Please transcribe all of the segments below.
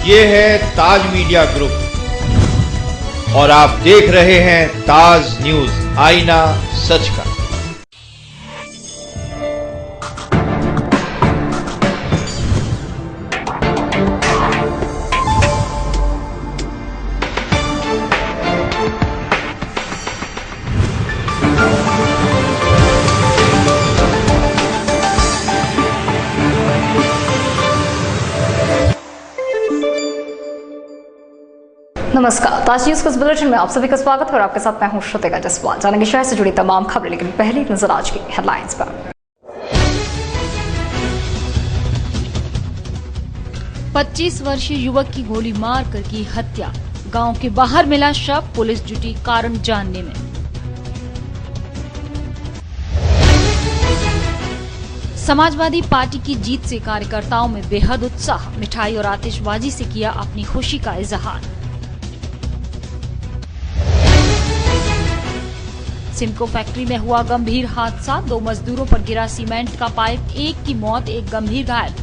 ये है ताज media group और आप देख रहे हैं ताज न्यूज, आईना सच का। नमस्कार, ताज न्यूज के इस बुलेटिन में आप सभी का स्वागत है और आपके साथ मैं हूं श्रुतिका जसवाल। जानेंगे शहर से जुड़ी तमाम खबरें, लेकिन पहले एक नजर आज की हेडलाइंस पर। 25 वर्षीय युवक की गोली मारकर की हत्या, गांव के बाहर मिला शव, पुलिस जुटी कारण जानने में। समाजवादी पार्टी की जीत से कार्यकर्ताओं में बेहद उत्साह, मिठाई और आतिशबाजी से किया अपनी खुशी का इजहार। सिमको फैक्ट्री में हुआ गंभीर हादसा, 2 मजदूरों पर गिरा सीमेंट का पाइप, एक की मौत, एक गंभीर घायल।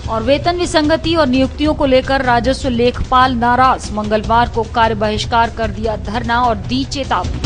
और वेतन विसंगति और नियुक्तियों को लेकर राजस्व लेखपाल नाराज, मंगलवार को कार्य बहिष्कार कर दिया धरना और दी चेतावनी।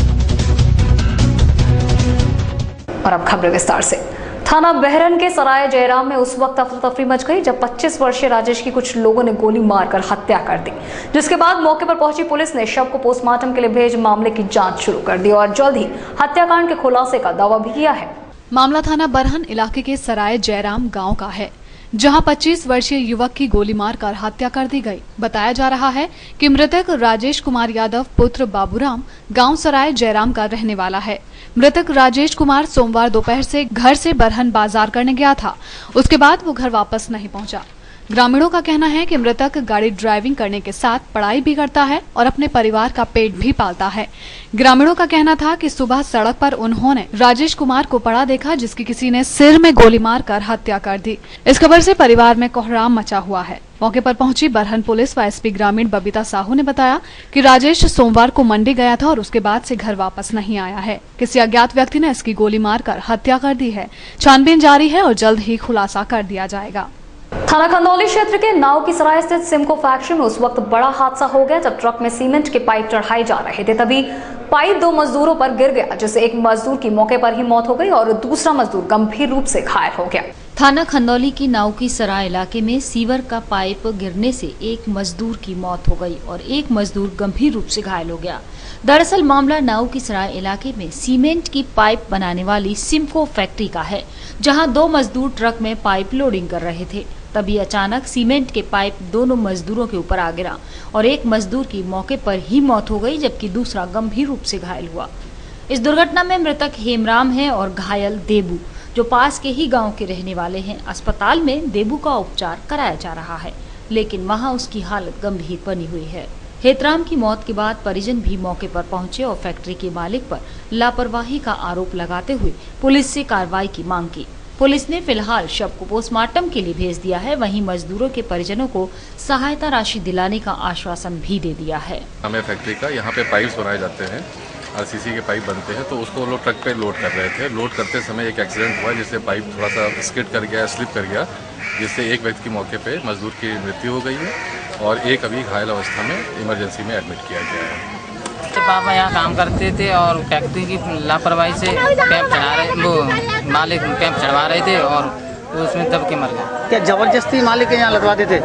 और अब खबरें विस्तार से। थाना बहरन के सराय जयराम में उस वक्त अफरा तफरी मच गई जब 25 वर्षीय राजेश की कुछ लोगों ने गोली मारकर हत्या कर दी, जिसके बाद मौके पर पहुंची पुलिस ने शव को पोस्टमार्टम के लिए भेज मामले की जांच शुरू कर दी और जल्द ही हत्याकांड के खुलासे का दावा भी किया है। मामला थाना बरहन इलाके के सराय जयराम गांव का है, जहां 25 वर्षीय युवक की गोली मारकर हत्या कर दी गई। बताया जा रहा है कि मृतक राजेश कुमार यादव पुत्र बाबूराम गांव सराय जयराम का रहने वाला है। मृतक राजेश कुमार सोमवार दोपहर से घर से बरहन बाजार करने गया था, उसके बाद वो घर वापस नहीं पहुंचा। ग्रामीणों का कहना है कि मृतक गाड़ी ड्राइविंग करने के साथ पढ़ाई भी करता है और अपने परिवार का पेट भी पालता है। ग्रामीणों का कहना था कि सुबह सड़क पर उन्होंने राजेश कुमार को पड़ा देखा, जिसकी किसी ने सिर में गोली मारकर हत्या कर दी। इस खबर से परिवार में कोहराम मचा हुआ है। मौके पर पहुंची बरहन पुलिस व एसपी ग्रामीण बबीता साहू ने बताया कि राजेश सोमवार को मंडी गया था और उसके बाद से घर वापस नहीं आया है। किसी अज्ञात व्यक्ति ने इसकी गोली मारकर हत्या कर दी है। छानबीन जारी है और जल्द ही खुलासा कर दिया जाएगा। थाना खंदौली क्षेत्र के नाव की सराय स्थित सिमको फैक्ट्री में उस वक्त बड़ा हादसा हो गया जब ट्रक में सीमेंट के पाइप चढ़ाए जा रहे थे, तभी पाइप 2 मजदूरों पर गिर गया, जिससे एक मजदूर की मौके पर ही मौत हो गई और दूसरा मजदूर गंभीर रूप से घायल हो गया। थाना खंदौली की नाव की सराय इलाके में सीवर का पाइप गिरने से एक मजदूर की मौत हो गई और एक मजदूर गंभीर रूप से घायल हो गया। दरअसल मामला नाव की सराय इलाके में सीमेंट की पाइप बनाने वाली सिमको फैक्ट्री का है, जहां 2 मजदूर ट्रक में पाइप लोडिंग कर रहे थे। तभी अचानक सीमेंट के पाइप दोनों मजदूरों के ऊपर आ गिरा और एक मजदूर की मौके पर ही मौत हो गई, जबकि दूसरा गंभीर रूप से घायल हुआ। इस दुर्घटना में मृतक हेमराम है और घायल देबू, जो पास के ही गांव के रहने वाले हैं। अस्पताल में देबू का उपचार कराया जा रहा है, लेकिन वहां उसकी हालत गंभीर बनी हुई है। हेतराम की मौत के बाद परिजन भी मौके पर पहुंचे और फैक्ट्री के मालिक पर लापरवाही का आरोप लगाते हुए पुलिस से कार्रवाई की मांग की। पुलिस ने फिलहाल शव को पोस्टमार्टम के लिए भेज दिया है। वहीं मजदूरों के परिजनों को सहायता राशि दिलाने का आश्वासन भी दे दिया है। हमें फैक्ट्री का यहाँ पे पाइप्स बनाए जाते हैं, आरसीसी के पाइप बनते हैं, तो उसको वो लोग ट्रक पे लोड कर रहे थे। लोड करते समय एक एक्सीडेंट हुआ जिससे पाइप थोड़ा सा स्किड कर गया, स्लिप कर गया, जिससे एक व्यक्ति की मौके पे मजदूर की मृत्यु हो गई है और एक अभी घायल अवस्था में इमरजेंसी में एडमिट किया गया है। पापा यहाँ काम करते थे और फैक्ट्री की लापरवाही से पैप चढ़ा रहे, वो मालिक पैप चढ़वा रहे थे और उसमें दब के मर गए। क्या जबरदस्ती मालिक के यहाँ लटवाते थे?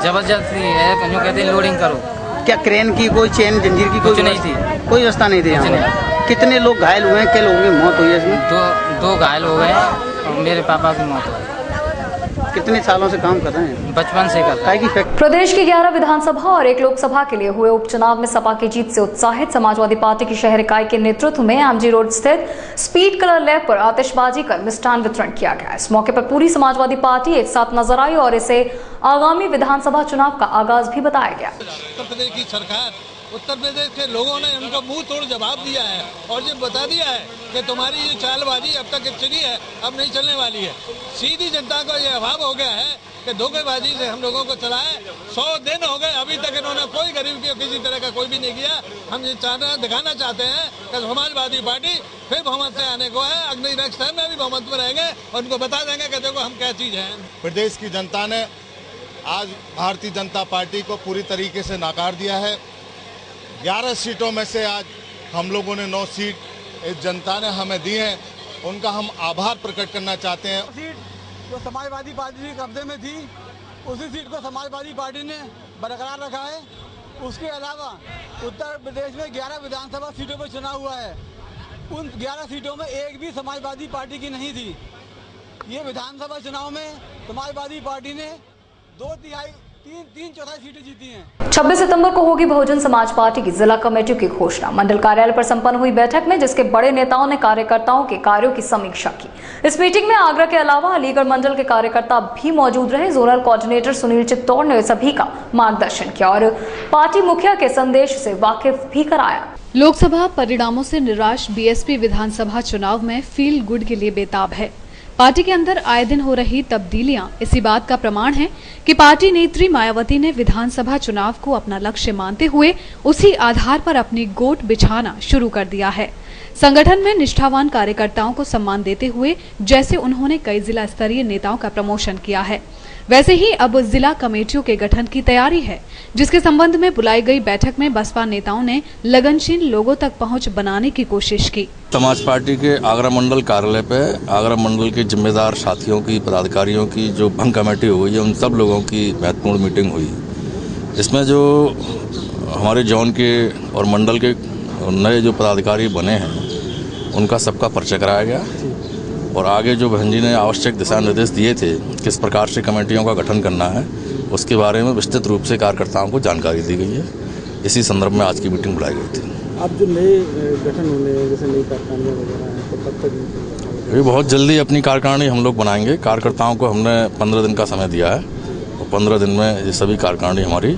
जबरदस्ती है, जो कहते हैं लोडिंग करो। क्या क्रेन की कोई चेन जंजीर की कोई नहीं थी? कोई व्यवस्था नहीं थी यहाँ। कितने लोग घायल हुए हैं? क्या लोगों की मौत हुई है इसमें? दो घायल हो गए और मेरे पापा की मौत हुई। कितने सालों से काम कर रहे हैं? बचपन से करता है। प्रदेश की 11 विधानसभा और 1 लोकसभा के लिए हुए उपचुनाव में सपा की जीत से उत्साहित समाजवादी पार्टी की शहर इकाई के नेतृत्व में एमजी रोड स्थित स्पीड कलर लैब पर आतिशबाजी कर मिष्ठान वितरण किया गया। इस मौके पर पूरी समाजवादी पार्टी एक साथ नजर आई और इसे आगामी विधानसभा चुनाव का आगाज भी बताया गया। उत्तर प्रदेश की सरकार, उत्तर प्रदेश के लोगों ने उनको मुंह तोड़ जवाब दिया है और ये बता दिया है कि तुम्हारी ये चालबाजी अब तक चली है, अब नहीं चलने वाली है। सीधी जनता को ये अभाव हो गया है कि धोखेबाजी से हम लोगों को चलाए। 100 दिन हो गए, अभी तक इन्होंने कोई गरीब की किसी तरह का कोई भी नहीं किया। हम ये दिखाना चाहते हैं कि समाजवादी पार्टी फिर बहुमत से आने को है। अगले नेक्स्ट टाइम में भी बहुमत में रहेंगे और उनको बता देंगे कि देखो हम क्या चीज है। प्रदेश की जनता ने आज भारतीय जनता पार्टी को पूरी तरीके से नकार दिया है। 11 सीटों में से आज हम लोगों ने 9 सीट इस जनता ने हमें दी है, उनका हम आभार प्रकट करना चाहते हैं। सीट जो समाजवादी पार्टी के कब्जे में थी, उसी सीट को समाजवादी पार्टी ने बरकरार रखा है। उसके अलावा उत्तर प्रदेश में 11 विधानसभा सीटों पर चुनाव हुआ है। उन 11 सीटों में एक भी समाजवादी पार्टी की नहीं थी। ये विधानसभा चुनाव में समाजवादी पार्टी ने 3/4 सीटें जीती हैं। 26 सितंबर को होगी बहुजन समाज पार्टी की जिला कमेटियों की घोषणा। मंडल कार्यालय पर संपन्न हुई बैठक में जिसके बड़े नेताओं ने कार्यकर्ताओं के कार्यों की समीक्षा की। इस मीटिंग में आगरा के अलावा अलीगढ़ मंडल के कार्यकर्ता भी मौजूद रहे। जोनल कोऑर्डिनेटर सुनील चित्तौड़ ने सभी का मार्गदर्शन किया और पार्टी मुखिया के संदेश से वाकिफ भी कराया। लोकसभा परिणामों से निराश बीएसपी विधानसभा चुनाव में फील गुड के लिए बेताब है। पार्टी के अंदर आए दिन हो रही तब्दीलियां इसी बात का प्रमाण है कि पार्टी नेत्री मायावती ने विधानसभा चुनाव को अपना लक्ष्य मानते हुए उसी आधार पर अपनी गोट बिछाना शुरू कर दिया है। संगठन में निष्ठावान कार्यकर्ताओं को सम्मान देते हुए जैसे उन्होंने कई जिला स्तरीय नेताओं का प्रमोशन किया है, वैसे ही अब जिला कमेटियों के गठन की तैयारी है, जिसके संबंध में बुलाई गई बैठक में बसपा नेताओं ने लगनशील लोगों तक पहुंच बनाने की कोशिश की। समाज पार्टी के आगरा मंडल कार्यालय पे आगरा मंडल के जिम्मेदार साथियों की, पदाधिकारियों की जो भंग कमेटी हुई है, उन सब लोगों की महत्वपूर्ण मीटिंग हुई। इसमें जो हमारे जोन के और मंडल के नए जो पदाधिकारी बने हैं, उनका सबका परिचय कराया गया और आगे जो बहन जी ने आवश्यक दिशा निर्देश दिए थे किस प्रकार से कमेटियों का गठन करना है, उसके बारे में विस्तृत रूप से कार्यकर्ताओं को जानकारी दी गई है। इसी संदर्भ में आज की मीटिंग बुलाई गई थी। अब जो नए गठन होने जैसे नई कारखानियाँ वगैरह हैं, तो कब तक? ये बहुत जल्दी अपनी कारखानी हम लोग बनाएंगे। कार्यकर्ताओं को हमने 15 दिन का समय दिया है और 15 दिन में ये सभी कारखानी हमारी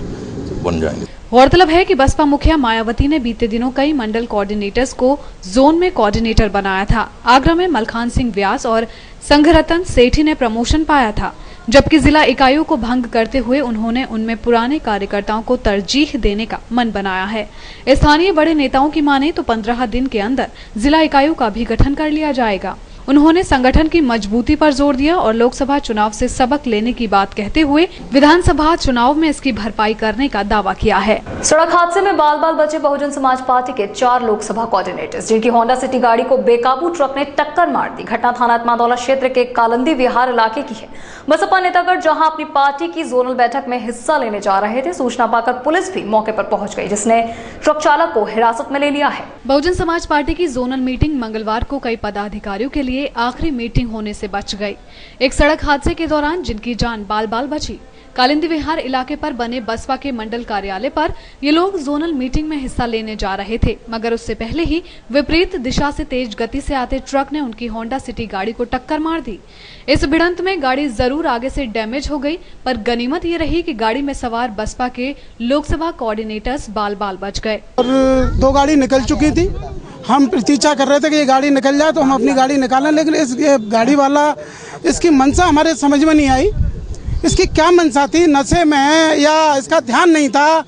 बन जाएंगी। गौरतलब है कि बसपा मुखिया मायावती ने बीते दिनों कई मंडल कोऑर्डिनेटर्स को जोन में कोऑर्डिनेटर बनाया था। आगरा में मलखान सिंह व्यास और संघरतन सेठी ने प्रमोशन पाया था, जबकि जिला इकाइयों को भंग करते हुए उन्होंने उनमें पुराने कार्यकर्ताओं को तरजीह देने का मन बनाया है। स्थानीय बड़े नेताओं की माने तो 15 दिन के अंदर जिला इकाइयों का भी गठन कर लिया जाएगा। उन्होंने संगठन की मजबूती पर जोर दिया और लोकसभा चुनाव से सबक लेने की बात कहते हुए विधानसभा चुनाव में इसकी भरपाई करने का दावा किया है। सड़क हादसे में बाल बाल बचे बहुजन समाज पार्टी के 4 लोकसभा कोऑर्डिनेटर्स, जिनकी होंडा सिटी गाड़ी को बेकाबू ट्रक ने टक्कर मार दी। घटना थाना इत्मादौला क्षेत्र के कालंदी विहार इलाके की है। बसपा नेतागढ़ जहां अपनी पार्टी की जोनल बैठक में हिस्सा लेने जा रहे थे, सूचना पाकर पुलिस भी मौके पर पहुंच गई, जिसने ट्रक चालक को हिरासत में ले लिया है। बहुजन समाज पार्टी की जोनल मीटिंग मंगलवार को कई पदाधिकारियों के लिए आखिरी मीटिंग होने से बच गई। एक सड़क हादसे के दौरान जिनकी जान बाल बाल बची। कालिंदी विहार इलाके पर बने बसपा के मंडल कार्यालय पर ये लोग जोनल मीटिंग में हिस्सा लेने जा रहे थे, मगर उससे पहले ही विपरीत दिशा से तेज गति से आते ट्रक ने उनकी होंडा सिटी गाड़ी को टक्कर मार दी। इस भिड़ंत में गाड़ी जरूर आगे से डैमेज हो गई, पर गनीमत ये रही कि गाड़ी में सवार बसपा के लोकसभा कोऑर्डिनेटर्स बाल बाल बच गए। और 2 गाड़ी निकल चुकी थी। हम प्रतीक्षा कर रहे थे कि ये गाड़ी निकल जाए तो हम अपनी गाड़ी निकालें, लेकिन इस गाड़ी वाला इसकी मंशा हमारे समझ में नहीं आई। इसकी क्या मंशा थी, नशे में है या इसका ध्यान नहीं था,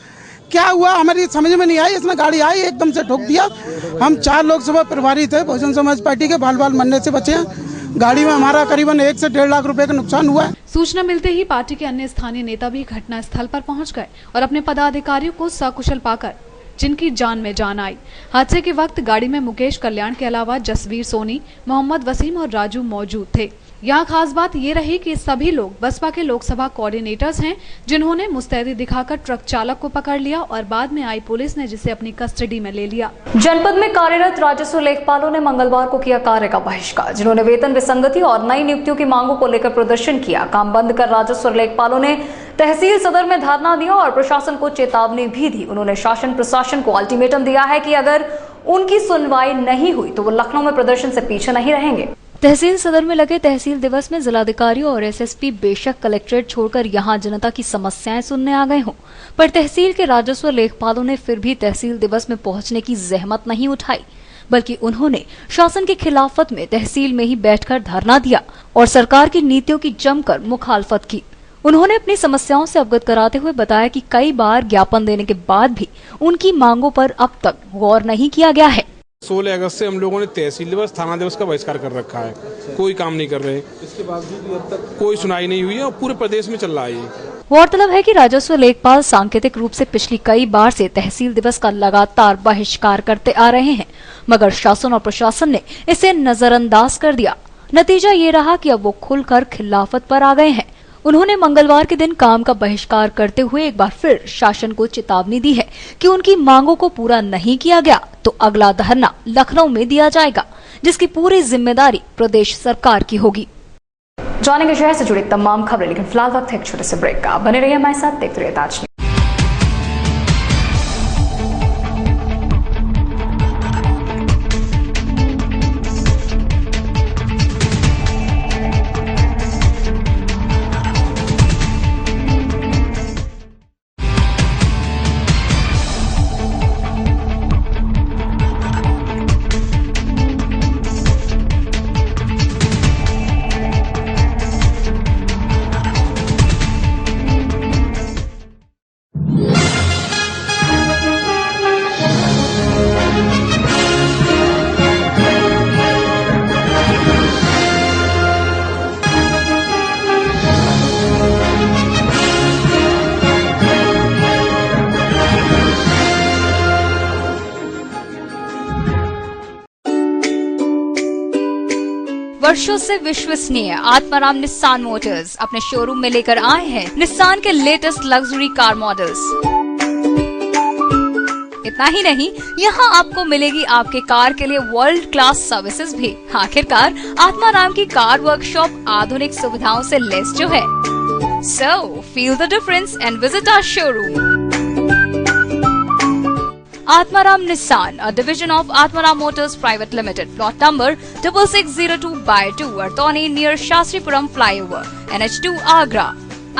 क्या हुआ हमारी समझ में नहीं आई। इसने गाड़ी आई एकदम से ठोक दिया। हम 4 लोकसभा प्रभारी थे बहुजन समाज पार्टी के, बाल बाल मरने से बचे हैं। गाड़ी में हमारा करीबन 1 से 1.5 लाख रुपए का नुकसान हुआ है। सूचना मिलते ही पार्टी के अन्य स्थानीय नेता भी घटना स्थल पर पहुंच गए और अपने पदाधिकारियों को सकुशल पाकर जिनकी जान में जान आई। हादसे के वक्त गाड़ी में मुकेश कल्याण के अलावा जसवीर सोनी, मोहम्मद वसीम और राजू मौजूद थे। यहाँ खास बात ये रही कि सभी लोग बसपा के लोकसभा कोऑर्डिनेटर्स हैं, जिन्होंने मुस्तैदी दिखाकर ट्रक चालक को पकड़ लिया और बाद में आई पुलिस ने जिसे अपनी कस्टडी में ले लिया। जनपद में कार्यरत राजस्व लेखपालों ने मंगलवार को किया कार्य का बहिष्कार, जिन्होंने वेतन विसंगति और नई नियुक्तियों की मांगों को लेकर प्रदर्शन किया। काम बंद कर राजस्व लेखपालों ने तहसील सदर में धरना दिया और प्रशासन को चेतावनी भी दी। उन्होंने शासन प्रशासन को अल्टीमेटम दिया है कि अगर उनकी सुनवाई नहीं हुई तो वो लखनऊ में प्रदर्शन से पीछे नहीं रहेंगे। तहसील सदर में लगे तहसील दिवस में जिलाधिकारी और एसएसपी बेशक कलेक्ट्रेट छोड़कर यहां जनता की समस्याएं सुनने आ गए हों, पर तहसील के राजस्व लेखपालों ने फिर भी तहसील दिवस में पहुंचने की जहमत नहीं उठाई, बल्कि उन्होंने शासन की खिलाफत में तहसील में ही बैठकर धरना दिया और सरकार की नीतियों की जमकर मुखालफत की। उन्होंने अपनी समस्याओं से अवगत कराते हुए बताया कि कई बार ज्ञापन देने के बाद भी उनकी मांगों पर अब तक गौर नहीं किया गया है। 16 अगस्त से हम लोगों ने तहसील दिवस, थाना दिवस का बहिष्कार कर रखा है। कोई काम नहीं कर रहे, इसके बावजूद भी अब तक कोई सुनाई नहीं हुई है और पूरे प्रदेश में चल रहा है ये। गौरतलब है कि राजस्व लेखपाल सांकेतिक रूप से पिछली कई बार से तहसील दिवस का लगातार बहिष्कार करते आ रहे हैं, मगर शासन और प्रशासन ने इसे नजरअंदाज कर दिया। नतीजा ये रहा कि अब वो खुलकर खिलाफत पर आ गए हैं। उन्होंने मंगलवार के दिन काम का बहिष्कार करते हुए एक बार फिर शासन को चेतावनी दी है कि उनकी मांगों को पूरा नहीं किया गया तो अगला धरना लखनऊ में दिया जाएगा, जिसकी पूरी जिम्मेदारी प्रदेश सरकार की होगी। जानेंगे शहर से जुड़ी तमाम खबरें, लेकिन फिलहाल वक्त है एक छोटे से ब्रेक का। बने रहिए हमारे साथ, देखते रहिए ताज न्यूज़। वर्षों से विश्वसनीय आत्माराम निस्सान मोटर्स अपने शोरूम में लेकर आए हैं निस्सान के लेटेस्ट लग्जरी कार मॉडल्स। इतना ही नहीं, यहाँ आपको मिलेगी आपके कार के लिए वर्ल्ड क्लास सर्विसेज भी। आखिरकार आत्माराम की कार वर्कशॉप आधुनिक सुविधाओं से लैस जो है। So feel the difference and visit our showroom. Atmaram Nissan, a division of Atmaram Motors Private Limited, plot number 6602/2, Artoni near Shastripuram Flyover, NH2 Agra.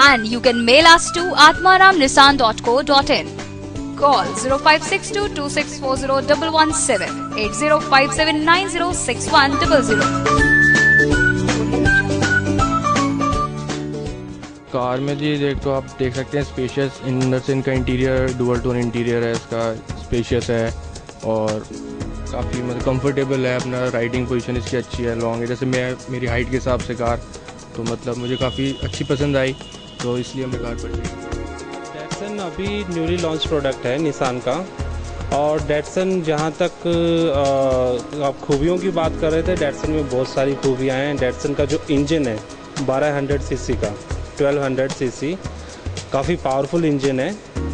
And you can mail us to atmaramnissan.co.in. Call 0562264017, 8057906100. Car में जी तो आप देख सकते हैं spacious इन से इनका interior dual tone interior है, इसका स्पेशियस है और काफ़ी मतलब कंफर्टेबल है। अपना राइडिंग पोजीशन इसकी अच्छी है, लॉन्ग है। जैसे मेरी हाइट के हिसाब से कार तो मतलब मुझे काफ़ी अच्छी पसंद आई, तो इसलिए हमने कार परचेज की। डेटसन अभी न्यूली लॉन्च प्रोडक्ट है निसान का, और डेटसन जहाँ तक आप खूबियों की बात कर रहे थे, डेटसन में बहुत सारी खूबियाँ हैं। डेटसन का जो इंजन है 1200 सीसी का, 1200 सीसी काफ़ी पावरफुल इंजन है।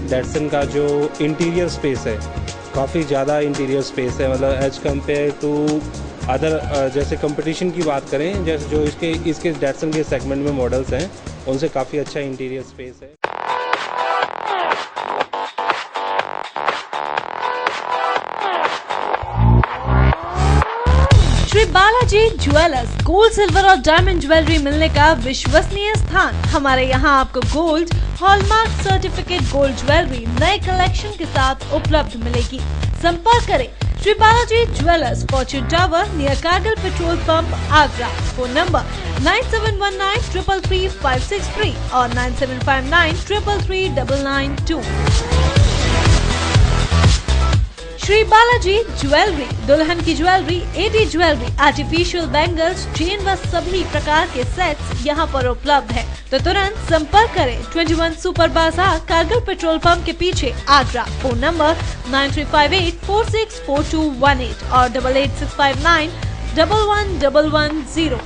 डेटसन का जो इंटीरियर स्पेस है काफ़ी ज़्यादा इंटीरियर स्पेस है, मतलब एज कम्पेयर टू अदर जैसे कंपटीशन की बात करें, जैसे जो इसके डेटसन के सेगमेंट में मॉडल्स हैं उनसे काफ़ी अच्छा इंटीरियर स्पेस है। Shri Balaji jewellers, gold, silver और डायमंड ज्वेलरी मिलने का विश्वसनीय स्थान। हमारे यहाँ आपको gold, hallmark certificate gold jewellery नए कलेक्शन के साथ उपलब्ध मिलेगी। संपर्क करें Shri Balaji jewellers, fortune tower near Kargil petrol pump, Agra. Phone number 9719333563 और 9759333992। श्री बालाजी ज्वेलरी, दुल्हन की jewellery, AD jewellery, artificial bangles, chain व सभी प्रकार के सेट्स यहाँ पर उपलब्ध है, तो तुरंत संपर्क करें। 21 सुपर बाजार, कारगिल पेट्रोल पंप के पीछे, आगरा। फोन नंबर 9358464218 और 8865911110।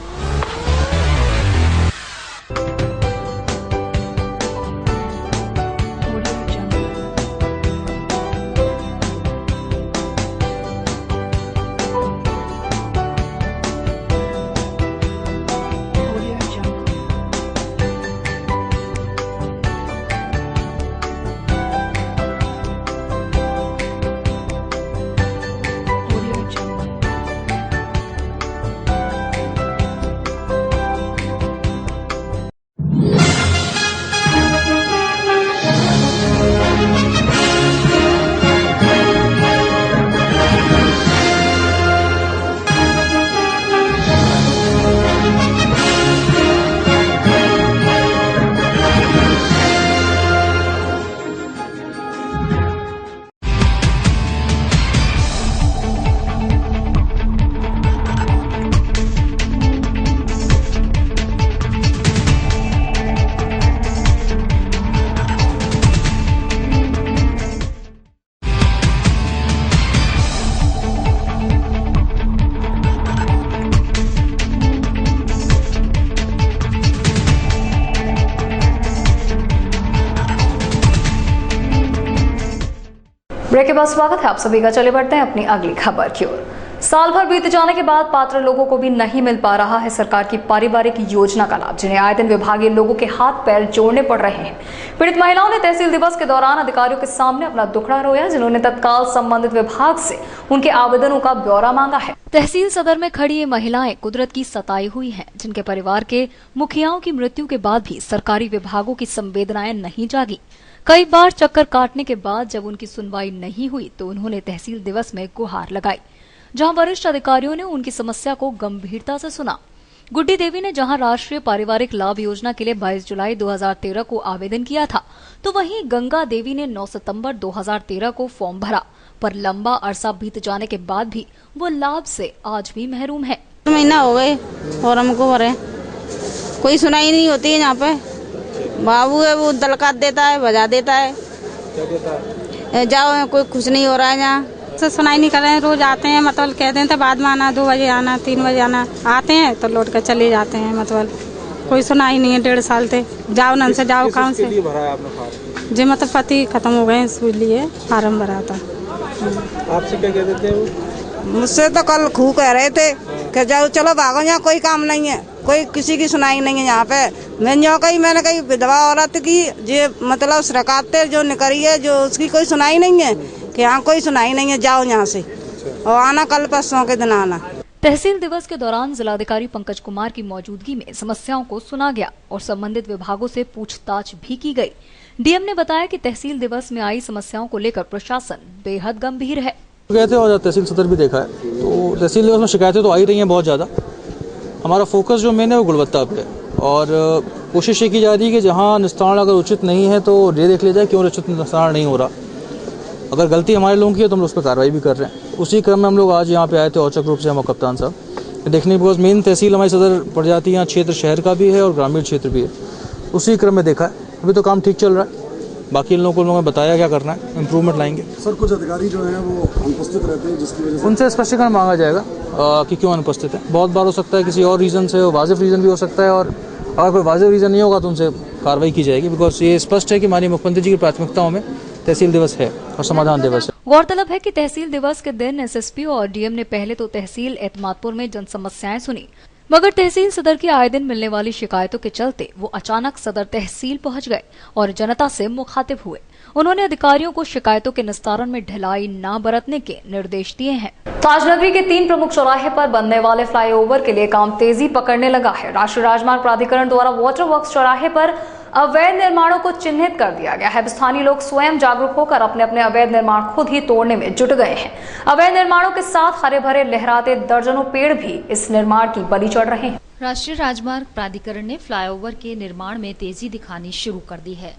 ब्रेक के बाद स्वागत है आप सभी का। चले बढ़ते हैं अपनी अगली खबर की ओर। साल भर बीत जाने के बाद पात्र लोगों को भी नहीं मिल पा रहा है सरकार की पारिवारिक योजना का लाभ, जिन्हें आए दिन विभागीय लोगों के हाथ पैर जोड़ने पड़ रहे हैं। पीड़ित महिलाओं ने तहसील दिवस के दौरान अधिकारियों के सामने अपना दुखड़ा रोया, जिन्होंने तत्काल संबंधित विभाग से उनके आवेदनों का ब्यौरा मांगा है। तहसील सदर में खड़ी ये महिलाएं कुदरत की सताई हुई हैं, जिनके परिवार के मुखियाओं की मृत्यु के बाद भी सरकारी विभागों की संवेदनाएं नहीं जागी। कई बार चक्कर काटने के बाद जब उनकी सुनवाई नहीं हुई तो उन्होंने तहसील दिवस में गुहार लगाई, जहां वरिष्ठ अधिकारियों ने उनकी समस्या को गंभीरता से सुना। गुड्डी देवी ने जहां राष्ट्रीय पारिवारिक लाभ योजना के लिए 22 जुलाई 2013 को आवेदन किया था, तो वहीं गंगा देवी ने 9 सितंबर 2013 को फॉर्म भरा, पर लंबा अरसा बीत जाने के बाद भी वो लाभ से आज भी महरूम है। महीना हो गए और हमको भरे, कोई सुनाई नहीं होती है। यहाँ पे बाबू है, वो दलकात देता है, बजा देता है, जाओ कोई कुछ नहीं हो रहा है। यहाँ से सुनाई नहीं कर रहे हैं। रोज आते हैं, मतलब कहते हैं तो बाद में आना, 2 बजे आना, 3 बजे आना, आते हैं तो लौट कर चले जाते हैं। मतलब कोई सुनाई नहीं है 1.5 साल से। जाओ नन से जाओ काम से जी, मतलब पति खत्म हो गए, इसलिए फार्म भरा था। आपसे क्या कहते थे वो? मुझसे तो कल खूब कह रहे थे कि जाओ चलो भागो, यहाँ कोई काम नहीं है, कोई किसी की सुनाई नहीं है। यहाँ पे मैंने कही विधवा औरत की जो मतलब सरकार जो निकली है, जो उसकी कोई सुनाई नहीं है, कि यहाँ कोई सुनाई नहीं है, जाओ यहाँ से और आना कल परसों के दिन आना। तहसील दिवस के दौरान जिलाधिकारी पंकज कुमार की मौजूदगी में समस्याओं को सुना गया और संबंधित विभागों से पूछताछ भी की गई। डीएम ने बताया कि तहसील दिवस में आई समस्याओं को लेकर प्रशासन बेहद गंभीर है। गए थे और तहसील सदर भी देखा है, तो तहसील दिवस में शिकायतें तो आ ही रही हैं बहुत ज़्यादा। हमारा फोकस जो मेन है वो गुणवत्ता पे है और कोशिश ये की जा रही है कि जहाँ निस्तारण अगर उचित नहीं है तो ये देख लिया जाए क्यों उचित निस्तारण नहीं हो रहा। अगर गलती हमारे लोगों की है तो हम उस पर कार्रवाई भी कर रहे हैं। उसी क्रम में हम लोग आज यहाँ पे आए थे औचक रूप से, हम कप्तान साहब देखने, बिकॉज मेन तहसील हमारी सदर पड़ जाती है, यहाँ क्षेत्र शहर का भी है और ग्रामीण क्षेत्र भी है। उसी क्रम में देखा है, अभी तो काम ठीक चल रहा है। बाकी इन लोगों को बताया क्या करना है, इम्प्रूवमेंट लाएंगे। सर कुछ अधिकारी जो हैं वो अनुपस्थित रहते हैं, जिसकी वजह से उनसे स्पष्टीकरण मांगा जाएगा कि क्यों अनुपस्थित है। बहुत बार हो सकता है किसी और रीज़न से, वाजिब रीज़न भी हो सकता है, और अगर कोई वाजिब रीज़न नहीं होगा तो उनसे कार्रवाई की जाएगी। बिकॉज ये स्पष्ट है कि माननीय मुख्यमंत्री जी की प्राथमिकताओं में तहसील दिवस है और समाधान दिवस है। गौरतलब है कि तहसील दिवस के दिन एसएसपी और डीएम ने पहले तो तहसील एतमादपुर में जन समस्याएं सुनी, मगर तहसील सदर की आए दिन मिलने वाली शिकायतों के चलते वो अचानक सदर तहसील पहुंच गए और जनता से मुखातिब हुए। उन्होंने अधिकारियों को शिकायतों के निस्तारण में ढिलाई न बरतने के निर्देश दिए हैं। ताजनगरी के 3 प्रमुख चौराहे पर बनने वाले फ्लाईओवर के लिए काम तेजी पकड़ने लगा है। राष्ट्रीय राजमार्ग प्राधिकरण द्वारा वाटर वर्क्स चौराहे पर अवैध निर्माणों को चिन्हित कर दिया गया है। स्थानीय लोग स्वयं जागरूक होकर अपने अपने अवैध निर्माण खुद ही तोड़ने में जुट गए हैं। अवैध निर्माणों के साथ हरे भरे लहराते दर्जनों पेड़ भी इस निर्माण की बलि चढ़ रहे हैं। राष्ट्रीय राजमार्ग प्राधिकरण ने फ्लाईओवर के निर्माण में तेजी दिखानी शुरू कर दी है।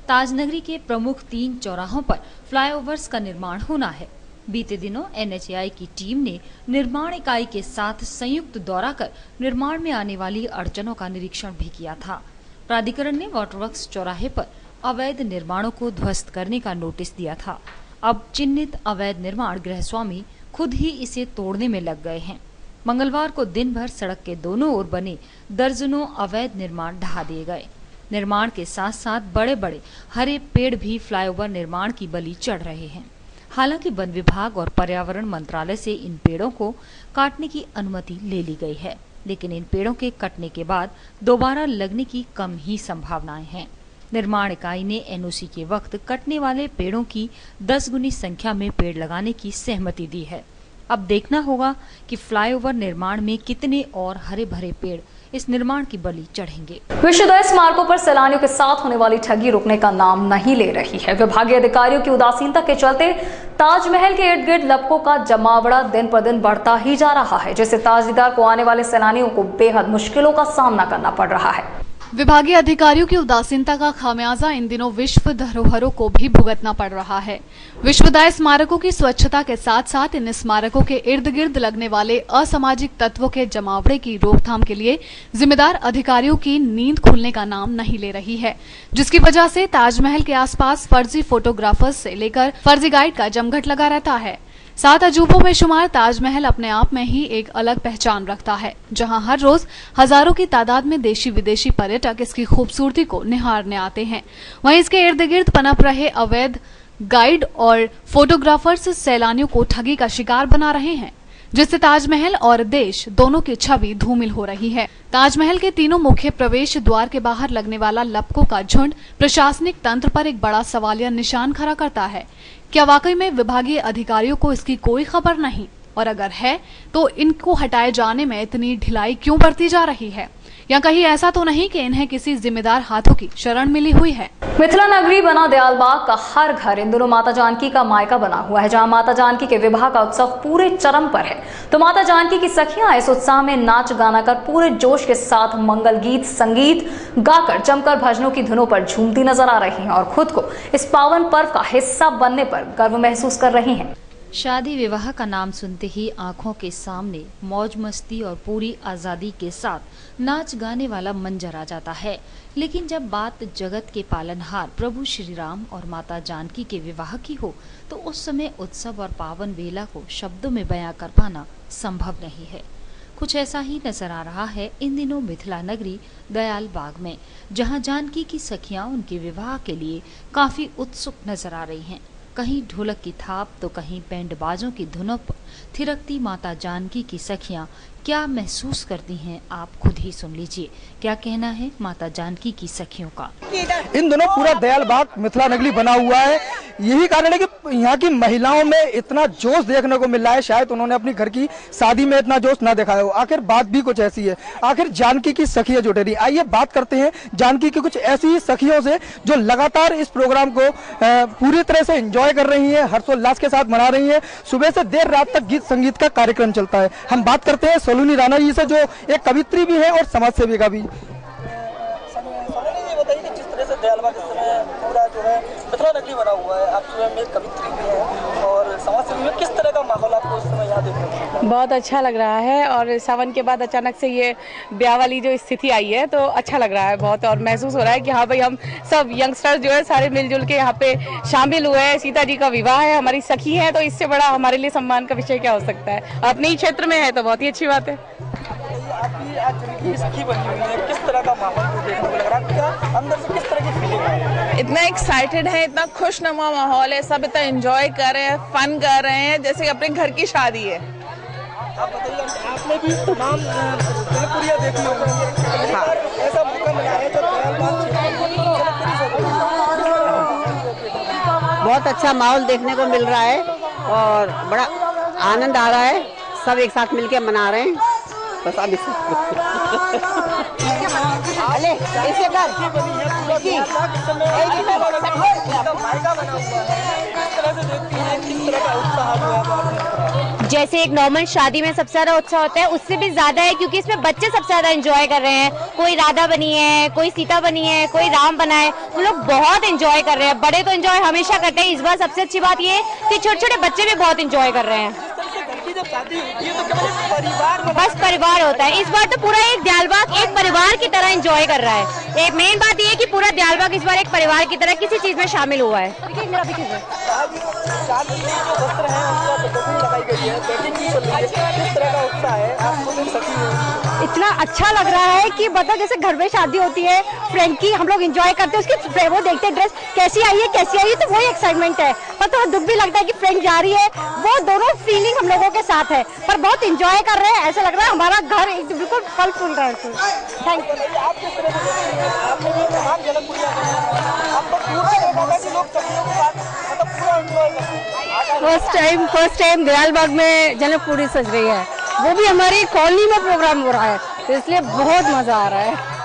ताजनगरी के प्रमुख 3 चौराहों पर फ्लाईओवर्स का निर्माण होना है। बीते दिनों एनएचएआई की टीम ने निर्माण इकाई के साथ संयुक्त दौरा कर निर्माण में आने वाली अड़चनों का निरीक्षण भी किया था। प्राधिकरण ने वाटरवर्क्स चौराहे पर अवैध निर्माणों को ध्वस्त करने का नोटिस दिया था। अब चिन्हित अवैध निर्माण गृहस्वामी खुद ही इसे तोड़ने में लग गए हैं। मंगलवार को दिन भर सड़क के दोनों ओर बने दर्जनों अवैध निर्माण ढहा दिए गए। निर्माण के साथ साथ बड़े बड़े हरे पेड़ भी फ्लाईओवर निर्माण की बलि चढ़ रहे हैं। हालांकि वन विभाग और पर्यावरण मंत्रालय से इन पेड़ों को काटने की अनुमति ले ली गई है, लेकिन इन पेड़ों के कटने के बाद दोबारा लगने की कम ही संभावनाएं हैं। निर्माण इकाई ने एनओसी के वक्त कटने वाले पेड़ों की 10 गुनी संख्या में पेड़ लगाने की सहमति दी है। अब देखना होगा कि फ्लाईओवर निर्माण में कितने और हरे भरे पेड़ इस निर्माण की बलि चढ़ेंगे। विश्वोदय स्मारकों पर सैलानियों के साथ होने वाली ठगी रुकने का नाम नहीं ले रही है। विभागीय अधिकारियों की उदासीनता के चलते ताजमहल के इर्द गिर्द लपकों का जमावड़ा दिन पर दिन बढ़ता ही जा रहा है, जिससे ताज दीदार को आने वाले सैलानियों को बेहद मुश्किलों का सामना करना पड़ रहा है। विभागीय अधिकारियों की उदासीनता का खामियाजा इन दिनों विश्व धरोहरों को भी भुगतना पड़ रहा है। विश्वोदय स्मारकों की स्वच्छता के साथ साथ इन स्मारकों के इर्द गिर्द लगने वाले असामाजिक तत्वों के जमावड़े की रोकथाम के लिए जिम्मेदार अधिकारियों की नींद खुलने का नाम नहीं ले रही है, जिसकी वजह से ताजमहल के आसपास फर्जी फोटोग्राफर्स से लेकर फर्जी गाइड का जमघट लगा रहता है। 7 अजूबों में शुमार ताजमहल अपने आप में ही एक अलग पहचान रखता है, जहां हर रोज हजारों की तादाद में देशी विदेशी पर्यटक इसकी खूबसूरती को निहारने आते हैं। वहीं इसके इर्द गिर्द पनप रहे अवैध गाइड और फोटोग्राफर्स सैलानियों को ठगी का शिकार बना रहे हैं, जिससे ताजमहल और देश दोनों की छवि धूमिल हो रही है। ताजमहल के तीनों मुख्य प्रवेश द्वार के बाहर लगने वाला लपकों का झुंड प्रशासनिक तंत्र पर एक बड़ा सवालिया निशान खड़ा करता है। क्या वाकई में विभागीय अधिकारियों को इसकी कोई खबर नहीं, और अगर है तो इनको हटाए जाने में इतनी ढिलाई क्यों बरती जा रही है? या कहीं ऐसा तो नहीं कि इन्हें किसी जिम्मेदार हाथों की शरण मिली हुई है? मिथिला नगरी बना दयालबाग का हर घर इन दिनों माता जानकी का मायका बना हुआ है, जहां माता जानकी के विवाह का उत्सव पूरे चरम पर है। तो माता जानकी की सखियां इस उत्साह में नाच गाना कर पूरे जोश के साथ मंगल गीत संगीत गाकर जमकर भजनों की धुनों पर झूमती नजर आ रही हैं और खुद को इस पावन पर्व का हिस्सा बनने पर गर्व महसूस कर रही हैं। शादी विवाह का नाम सुनते ही आंखों के सामने मौज मस्ती और पूरी आजादी के साथ नाच गाने वाला मंजर आ जाता है, लेकिन जब बात जगत के पालनहार प्रभु श्री राम और माता जानकी के विवाह की हो तो उस समय उत्सव और पावन वेला को शब्दों में बयां कर पाना संभव नहीं है। कुछ ऐसा ही नजर आ रहा है इन दिनों मिथिला नगरी दयालबाग में, जहां जानकी की सखियां उनके विवाह के लिए काफी उत्सुक नजर आ रही हैं। कहीं ढोलक की थाप तो कहीं बैंड बाजों की धुनों पर थिरकती माता जानकी की सखियां क्या महसूस करती हैं, आप खुद ही सुन लीजिए। क्या कहना है माता जानकी की सखियों का। इन दिनों पूरा दयालबाग मिथिला नगरी बना हुआ है। यही कारण है कि यहाँ की महिलाओं में इतना जोश देखने को मिल रहा है। शायद उन्होंने अपनी घर की शादी में इतना जोश ना दिखाया हो। आखिर बात भी कुछ ऐसी है, आखिर जानकी की सखियां जुटे रही। आइए बात करते हैं जानकी की कुछ ऐसी सखियों से जो लगातार इस प्रोग्राम को पूरी तरह से एंजॉय कर रही है, हर्षोल्लास के साथ मना रही है। सुबह से देर रात तक गीत संगीत का कार्यक्रम चलता है। हम बात करते हैं सलोनी राणा जी से, जो एक कवित्री भी है और समाज सेविका भी। बताइए कि जिस तरह से दयालबाग इस समय पूरा जो है मिथिला नगरी बना हुआ है, आप स्वयं एक कवित्री भी हैं और समाज सेवी में, किस तरह का माहौल आपको इस समय यहाँ देखने को मिलता है? बहुत अच्छा लग रहा है और सावन के बाद अचानक से ये ब्याह वाली जो स्थिति आई है तो अच्छा लग रहा है बहुत, और महसूस हो रहा है कि हाँ भाई हम सब यंगस्टर्स जो है सारे मिलजुल के यहाँ पे शामिल हुए हैं। सीता जी का विवाह है, हमारी सखी है, तो इससे बड़ा हमारे लिए सम्मान का विषय क्या हो सकता है। अपने ही क्षेत्र में है तो बहुत ही अच्छी बात है। आपकी आज जिनकी सखी बनी हुई है, किस तरह का माहौल देखने को लग रहा है? क्या अंदर से किस तरह की फीलिंग है? इतना एक्साइटेड है, इतना खुशनुमा माहौल है, सब इतना एंजॉय कर रहे हैं, फन कर रहे हैं जैसे अपने घर की शादी है। आप बताइए, आपने भी तमाम जनकपुरिया देखी होगी। हाँ। ऐसा मौका मिला है जो बहुत अच्छा माहौल देखने को मिल रहा है और बड़ा आनंद आ रहा है। सब एक साथ मिलके मना रहे हैं। बस अब इसे जैसे एक नॉर्मल शादी में सबसे ज्यादा उत्साह होता है, उससे भी ज्यादा है क्योंकि इसमें बच्चे सबसे ज्यादा एंजॉय कर रहे हैं। कोई राधा बनी है, कोई सीता बनी है, कोई राम बना है, वो लोग बहुत एंजॉय कर रहे हैं। बड़े तो एंजॉय हमेशा करते हैं, इस बार सबसे अच्छी बात ये कि छोटे छोटे बच्चे भी बहुत एंजॉय कर रहे हैं। बस परिवार होता है, इस बार तो पूरा एक दयालबाग एक परिवार की तरह एंजॉय कर रहा है। एक मेन बात ये है कि पूरा दयालबाग इस बार एक परिवार की तरह किसी चीज में शामिल हुआ है। इतना अच्छा लग रहा है कि मतलब जैसे घर में शादी होती है, फ्रेंड की हम लोग एंजॉय करते हैं, उसकी वो देखते हैं ड्रेस कैसी आई है तो वही एक्साइटमेंट है। पर थोड़ा दुख भी लगता है कि फ्रेंड जा रही है, वो दोनों फीलिंग हम लोगों के साथ है, पर बहुत एंजॉय कर रहे हैं। ऐसा लग रहा है हमारा घर एक बिल्कुल फल फूल रहा है। Thank you. First time Dayalbagh में जनकपुरी सज रही है, वो भी हमारी कॉलोनी में प्रोग्राम हो रहा है, तो इसलिए बहुत मजा आ रहा है।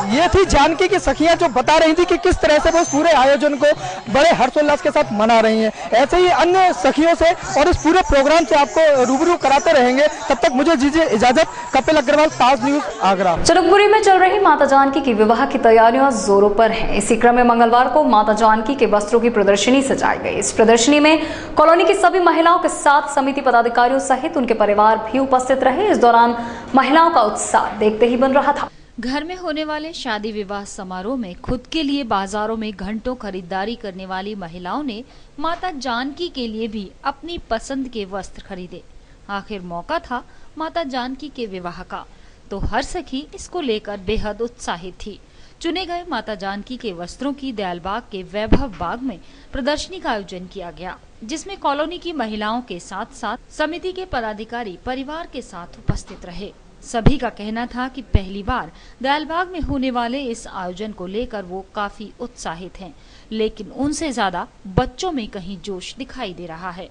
ये थी जानकी की सखियां जो बता रही थी कि किस तरह से वो पूरे आयोजन को बड़े हर्षोल्लास के साथ मना रही हैं। ऐसे ही अन्य सखियों से और इस पूरे प्रोग्राम से आपको रूबरू कराते रहेंगे। तब तक मुझे दीजिए इजाजत। कपिल अग्रवाल, ताज न्यूज, आगरा। जनकपुरी में चल रही माता जानकी की विवाह की तैयारियां जोरों पर हैं। इसी क्रम में मंगलवार को माता जानकी के वस्त्रों की प्रदर्शनी सजाई गई। इस प्रदर्शनी में कॉलोनी की सभी महिलाओं के साथ समिति पदाधिकारियों सहित उनके परिवार भी उपस्थित रहे। इस दौरान महिलाओं का उत्साह देखते ही बन रहा था। घर में होने वाले शादी विवाह समारोह में खुद के लिए बाजारों में घंटों खरीदारी करने वाली महिलाओं ने माता जानकी के लिए भी अपनी पसंद के वस्त्र खरीदे। आखिर मौका था माता जानकी के विवाह का, तो हर सखी इसको लेकर बेहद उत्साहित थी। चुने गए माता जानकी के वस्त्रों की दयालबाग के वैभव बाग में प्रदर्शनी का आयोजन किया गया, जिसमें कॉलोनी की महिलाओं के साथ साथ समिति के पदाधिकारी परिवार के साथ उपस्थित रहे। सभी का कहना था कि पहली बार दयालबाग में होने वाले इस आयोजन को लेकर वो काफी उत्साहित हैं, लेकिन उनसे ज्यादा बच्चों में कहीं जोश दिखाई दे रहा है।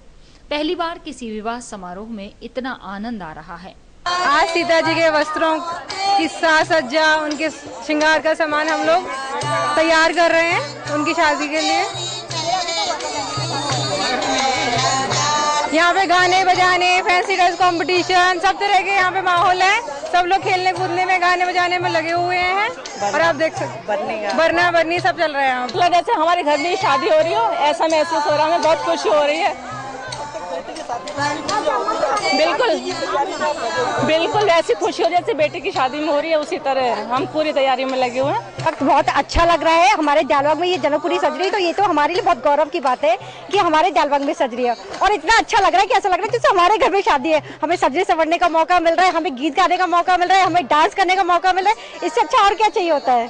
पहली बार किसी विवाह समारोह में इतना आनंद आ रहा है। आज सीता जी के वस्त्रों की साज सज्जा, उनके श्रृंगार का सामान हम लोग तैयार कर रहे हैं उनकी शादी के लिए। यहाँ पे गाने बजाने, फैंसी ड्रेस कंपटीशन, सब तरह के यहाँ पे माहौल है। सब लोग खेलने कूदने में, गाने बजाने में लगे हुए हैं और आप देख सकते बरना बरनी सब चल रहे हैं। मतलब जैसे हमारे घर में शादी हो रही हो ऐसा महसूस हो रहा है, हमें बहुत खुशी हो रही है। बिल्कुल ऐसी खुशी हो जैसे बेटे की शादी में हो रही है, उसी तरह हम पूरी तैयारी में लगे हुए हैं। वक्त बहुत अच्छा लग रहा है। हमारे दयालबाग में ये जनकपुरी सज रही है, तो ये तो हमारे लिए बहुत गौरव की बात है कि हमारे दयालबाग में सज रही है। और इतना अच्छा लग रहा है कि ऐसा लग रहा है जैसे हमारे घर में शादी है। हमें सजने संवरने का मौका मिल रहा है, हमें गीत गाने का मौका मिल रहा है, हमें डांस करने का मौका मिल रहा है। इससे अच्छा और क्या चाहिए होता है।